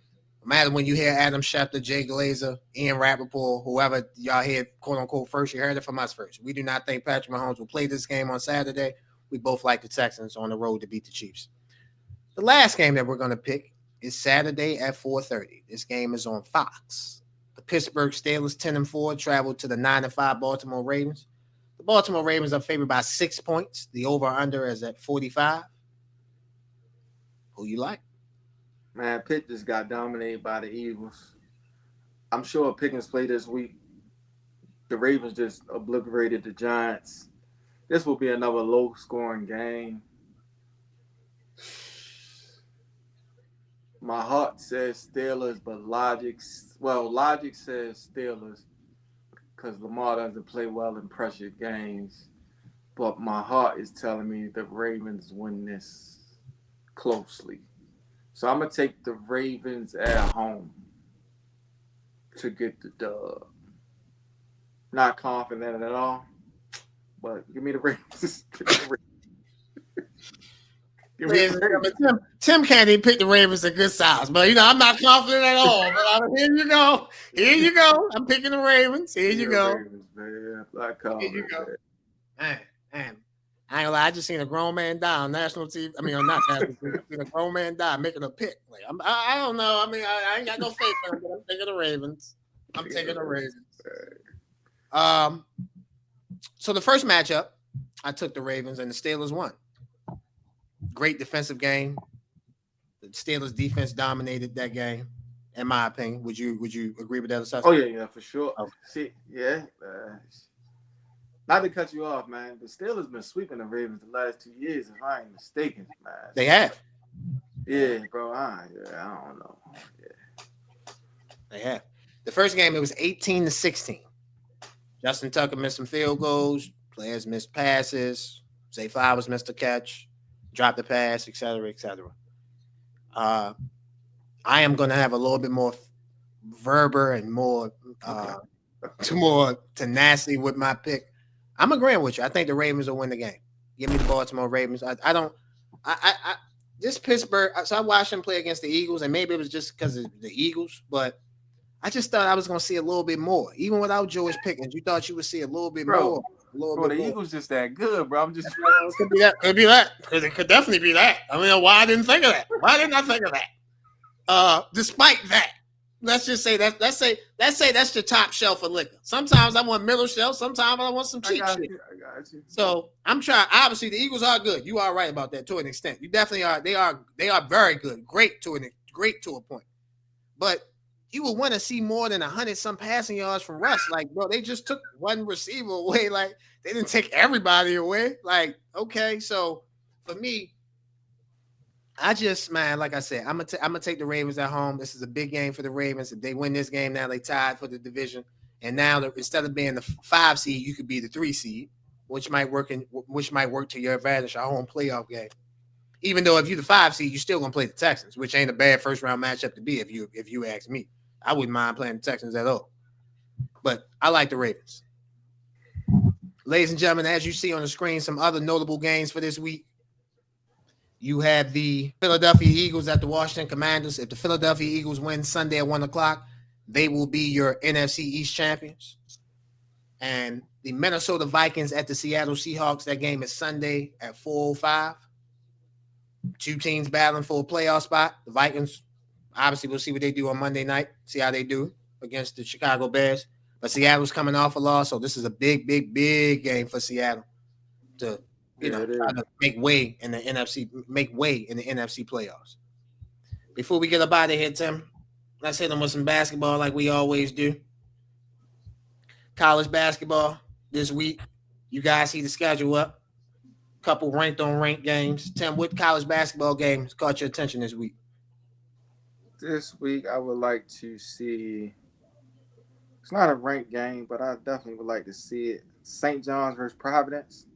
[SPEAKER 1] matter when you hear Adam Schefter, Jay Glazer, Ian Rappaport, whoever y'all hear, quote unquote, first, you heard it from us first. We do not think Patrick Mahomes will play this game on Saturday. We both like the Texans on the road to beat the Chiefs. The last game that we're going to pick is Saturday at 4:30. This game is on Fox. The Pittsburgh Steelers, 10-4, travel to the 9-5 Baltimore Ravens. The Baltimore Ravens are favored by 6 points. The over-under is at 45. Who you like?
[SPEAKER 2] Man, Pitt just got dominated by the Eagles. I'm sure Pickens played this week. The Ravens just obliterated the Giants. This will be another low-scoring game. My heart says Steelers, but logic says Steelers because Lamar doesn't play well in pressure games. But my heart is telling me the Ravens win this closely. So I'm going to take the Ravens at home to get the dub. Not confident at all, but give me the Ravens.
[SPEAKER 1] Tim can't even pick the Ravens a good size, but I'm not confident at all. But here you go. Here you go. I'm picking the Ravens. Here you go.
[SPEAKER 2] Ravens, man. Here
[SPEAKER 1] you go. Man. I ain't lie. I just seen a grown man die on national TV. I mean, not national TV. Seen a grown man die making a pick. Like, I don't know. I mean, I ain't got no faith in him, but I'm taking the Ravens. I'm taking the Ravens. So the first matchup, I took the Ravens, and the Steelers won. Great defensive game. The Steelers defense dominated that game, in my opinion. Would you agree with that assessment?
[SPEAKER 2] Oh yeah, for sure. Okay. See, yeah. Not to cut you off, man. The Steelers been sweeping the Ravens the last 2 years, if I ain't mistaken, man.
[SPEAKER 1] They have.
[SPEAKER 2] Yeah, bro. I don't know. Yeah.
[SPEAKER 1] They have. The first game, it was 18-16. Justin Tucker missed some field goals. Players missed passes. Zay Flowers missed a catch. Dropped the pass, et cetera, et cetera. I am going to have a little bit more verber and more tenacity with my pick. I'm agreeing with you. I think the Ravens will win the game. Give me the Baltimore Ravens. This Pittsburgh, so I watched them play against the Eagles, and maybe it was just because of the Eagles, but I just thought I was going to see a little bit more. Even without George Pickens, you thought you would see a little bit more.
[SPEAKER 2] The Eagles just that good, bro. I'm just
[SPEAKER 1] could be that. It could definitely be that. I mean, why I didn't think of that? Why didn't I think of that? Despite that, let's just say that. Let's say that's your top shelf of liquor. Sometimes I want middle shelf. Sometimes I want some cheap shit.
[SPEAKER 2] I got you.
[SPEAKER 1] So I'm trying. Obviously, the Eagles are good. You are right about that to an extent. You definitely are. They are very good. Great to a point. But you would want to see more than 100-some passing yards from Russ. Like, bro, they just took one receiver away. Like, they didn't take everybody away. Like, okay, so for me, I just, man, like I said, I'm gonna take the Ravens at home. This is a big game for the Ravens. If they win this game, now they tied for the division. And now instead of being the 5 seed, you could be the 3 seed, which might work to your advantage, our home playoff game. Even though if you're the 5 seed, you're still gonna play the Texans, which ain't a bad first round matchup to be if you ask me. I wouldn't mind playing the Texans at all. But I like the Ravens. Ladies and gentlemen, as you see on the screen, some other notable games for this week. You have the Philadelphia Eagles at the Washington Commanders. If the Philadelphia Eagles win Sunday at 1:00, they will be your NFC East champions. And the Minnesota Vikings at the Seattle Seahawks, that game is Sunday at 4:05. two teams battling for a playoff spot. The Vikings, obviously, we'll see what they do on Monday night. See how they do against the Chicago Bears. But Seattle's coming off a loss, so this is a big, big, big game for Seattle to, try to make way in the NFC playoffs. Before we get up out of here, Tim, let's hit them with some basketball like we always do. College basketball this week. You guys see the schedule up. Couple ranked on ranked games. Tim, what college basketball games caught your attention this week?
[SPEAKER 2] This week, I would like to see. It's not a ranked game, but I definitely would like to see it. St. John's versus Providence.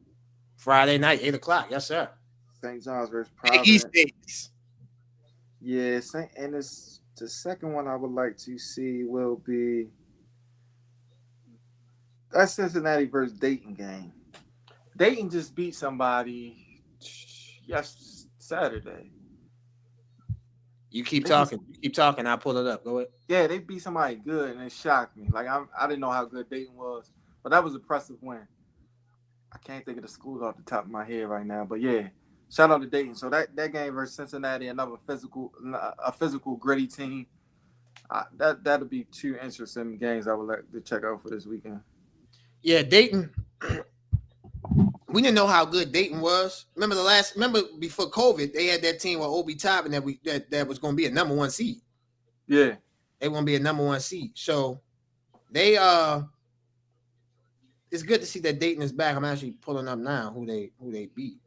[SPEAKER 1] Friday night, 8:00. Yes, sir.
[SPEAKER 2] St. John's versus
[SPEAKER 1] Big
[SPEAKER 2] Providence.
[SPEAKER 1] East days.
[SPEAKER 2] Yeah, and it's the second one I would like to see will be that Cincinnati versus Dayton game. Dayton just beat somebody Saturday.
[SPEAKER 1] You keep talking. I'll pull it up. Go ahead.
[SPEAKER 2] Yeah, they beat somebody good, and it shocked me. Like I didn't know how good Dayton was, but that was an impressive win. I can't think of the schools off the top of my head right now, but yeah, shout out to Dayton. So that game versus Cincinnati, another physical, gritty team. That'll be two interesting games I would like to check out for this weekend.
[SPEAKER 1] Yeah, Dayton. We didn't know how good Dayton was. Remember before COVID, they had that team with Obi Toppin that was going to be a number one seed.
[SPEAKER 2] Yeah,
[SPEAKER 1] they want to be a number one seed. So they it's good to see that Dayton is back. I'm actually pulling up now who they beat.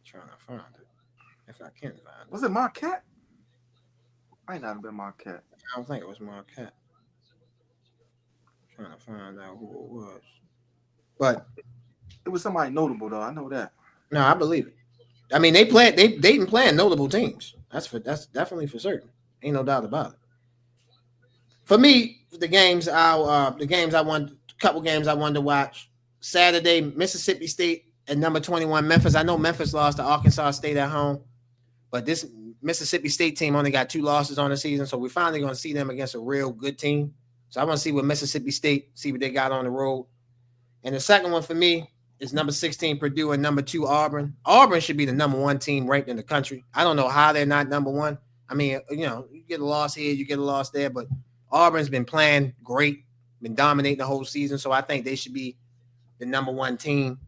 [SPEAKER 1] Trying to find it if I can find it.
[SPEAKER 2] Was it Marquette? Might not have been Marquette.
[SPEAKER 1] I don't think it was Marquette. Trying to find out who it was, but
[SPEAKER 2] it was somebody notable though. I know that.
[SPEAKER 1] No, I believe it. I mean, Dayton playing notable teams. That's definitely for certain. Ain't no doubt about it. For me, the couple games I wanted to watch. Saturday, Mississippi State at number 21, Memphis. I know Memphis lost to Arkansas State at home, but this Mississippi State team only got 2 losses on the season, so we're finally going to see them against a real good team. So I want to see what Mississippi State, see what they got on the road. And the second one for me is number 16, Purdue, and number 2, Auburn. Auburn should be the number 1 team ranked in the country. I don't know how they're not number 1. I mean, you get a loss here, you get a loss there, but Auburn's been playing great, been dominating the whole season, so I think they should be the number 1 team.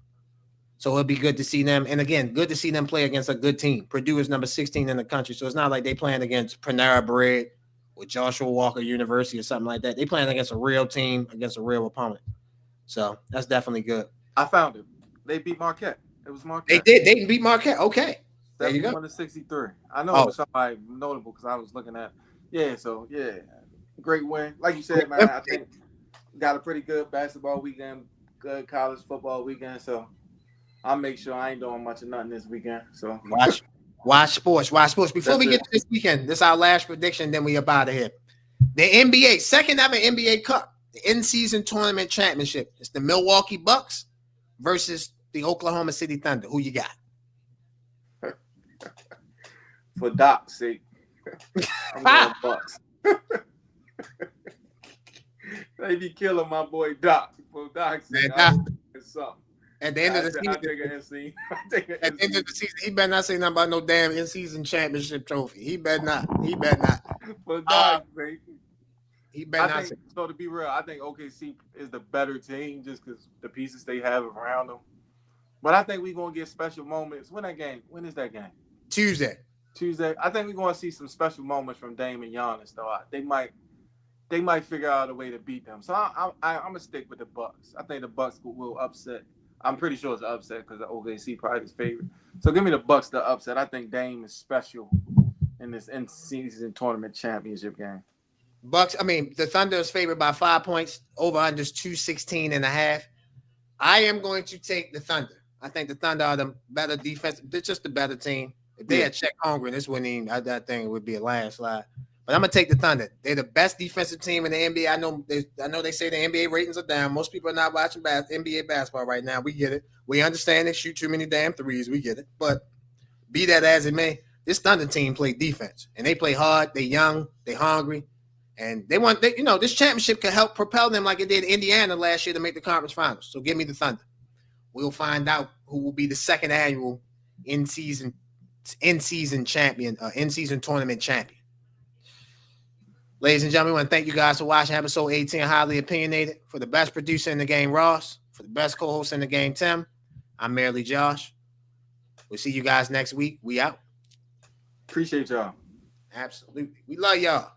[SPEAKER 1] So it'll be good to see them. And again, good to see them play against a good team. Purdue is number 16 in the country, so it's not like they playing against Panera Bread or Joshua Walker University or something like that. They playing against a real team, against a real opponent. So that's definitely good.
[SPEAKER 2] I found it. They beat Marquette. It was Marquette.
[SPEAKER 1] They did. They beat Marquette. Okay.
[SPEAKER 2] There you go. 63. I know it was somebody notable because I was looking at. Yeah. So yeah, great win. Like you said, man. I think got a pretty good basketball weekend, good college football weekend. So I'll make sure I ain't doing much of nothing this weekend. So
[SPEAKER 1] watch sports. Before we get to this weekend, this is our last prediction. Then we up out of here. The NBA second ever NBA Cup, the in-season tournament championship. It's the Milwaukee Bucks versus the Oklahoma City Thunder. Who you got?
[SPEAKER 2] For Doc's sake, I'm going Bucks. They be killing my boy Doc. For Doc's sake, it's something.
[SPEAKER 1] At the end of the season, at the end of the season, he better not say nothing about no damn in-season championship trophy. He better not.
[SPEAKER 2] For Doc's sake.
[SPEAKER 1] He better not.
[SPEAKER 2] So to be real, I think OKC is the better team just because the pieces they have around them. But I think we're gonna get special moments. When is that game?
[SPEAKER 1] Tuesday.
[SPEAKER 2] I think we're gonna see some special moments from Dame and Giannis though. They might figure out a way to beat them. So I'm gonna stick with the Bucks. I think the Bucks will upset. I'm pretty sure it's an upset because the OKC probably is favorite. So give me the Bucks the upset. I think Dame is special in this in-season tournament championship game.
[SPEAKER 1] Bucks. I mean, the Thunder is favored by 5 points. Over under is 216.5. I am going to take the Thunder. I think the Thunder are the better defense. They're just the better team. If they had Chet Holmgren, this wouldn't even. That thing would be a landslide. But I'm gonna take the Thunder. They're the best defensive team in the NBA. I know they say the NBA ratings are down. Most people are not watching NBA basketball right now. We get it. We understand they shoot too many damn threes. We get it. But be that as it may, this Thunder team play defense and they play hard. They young. They hungry. And they want, this championship could help propel them like it did Indiana last year to make the conference finals. So give me the Thunder. We'll find out who will be the second annual in-season in-season champion, in-season tournament champion. Ladies and gentlemen, I want to thank you guys for watching episode 18 Highly Opinionated. For the best producer in the game, Ross. For the best co-host in the game, Tim. I'm merely Josh. We'll see you guys next week. We out.
[SPEAKER 2] Appreciate y'all.
[SPEAKER 1] Absolutely. We love y'all.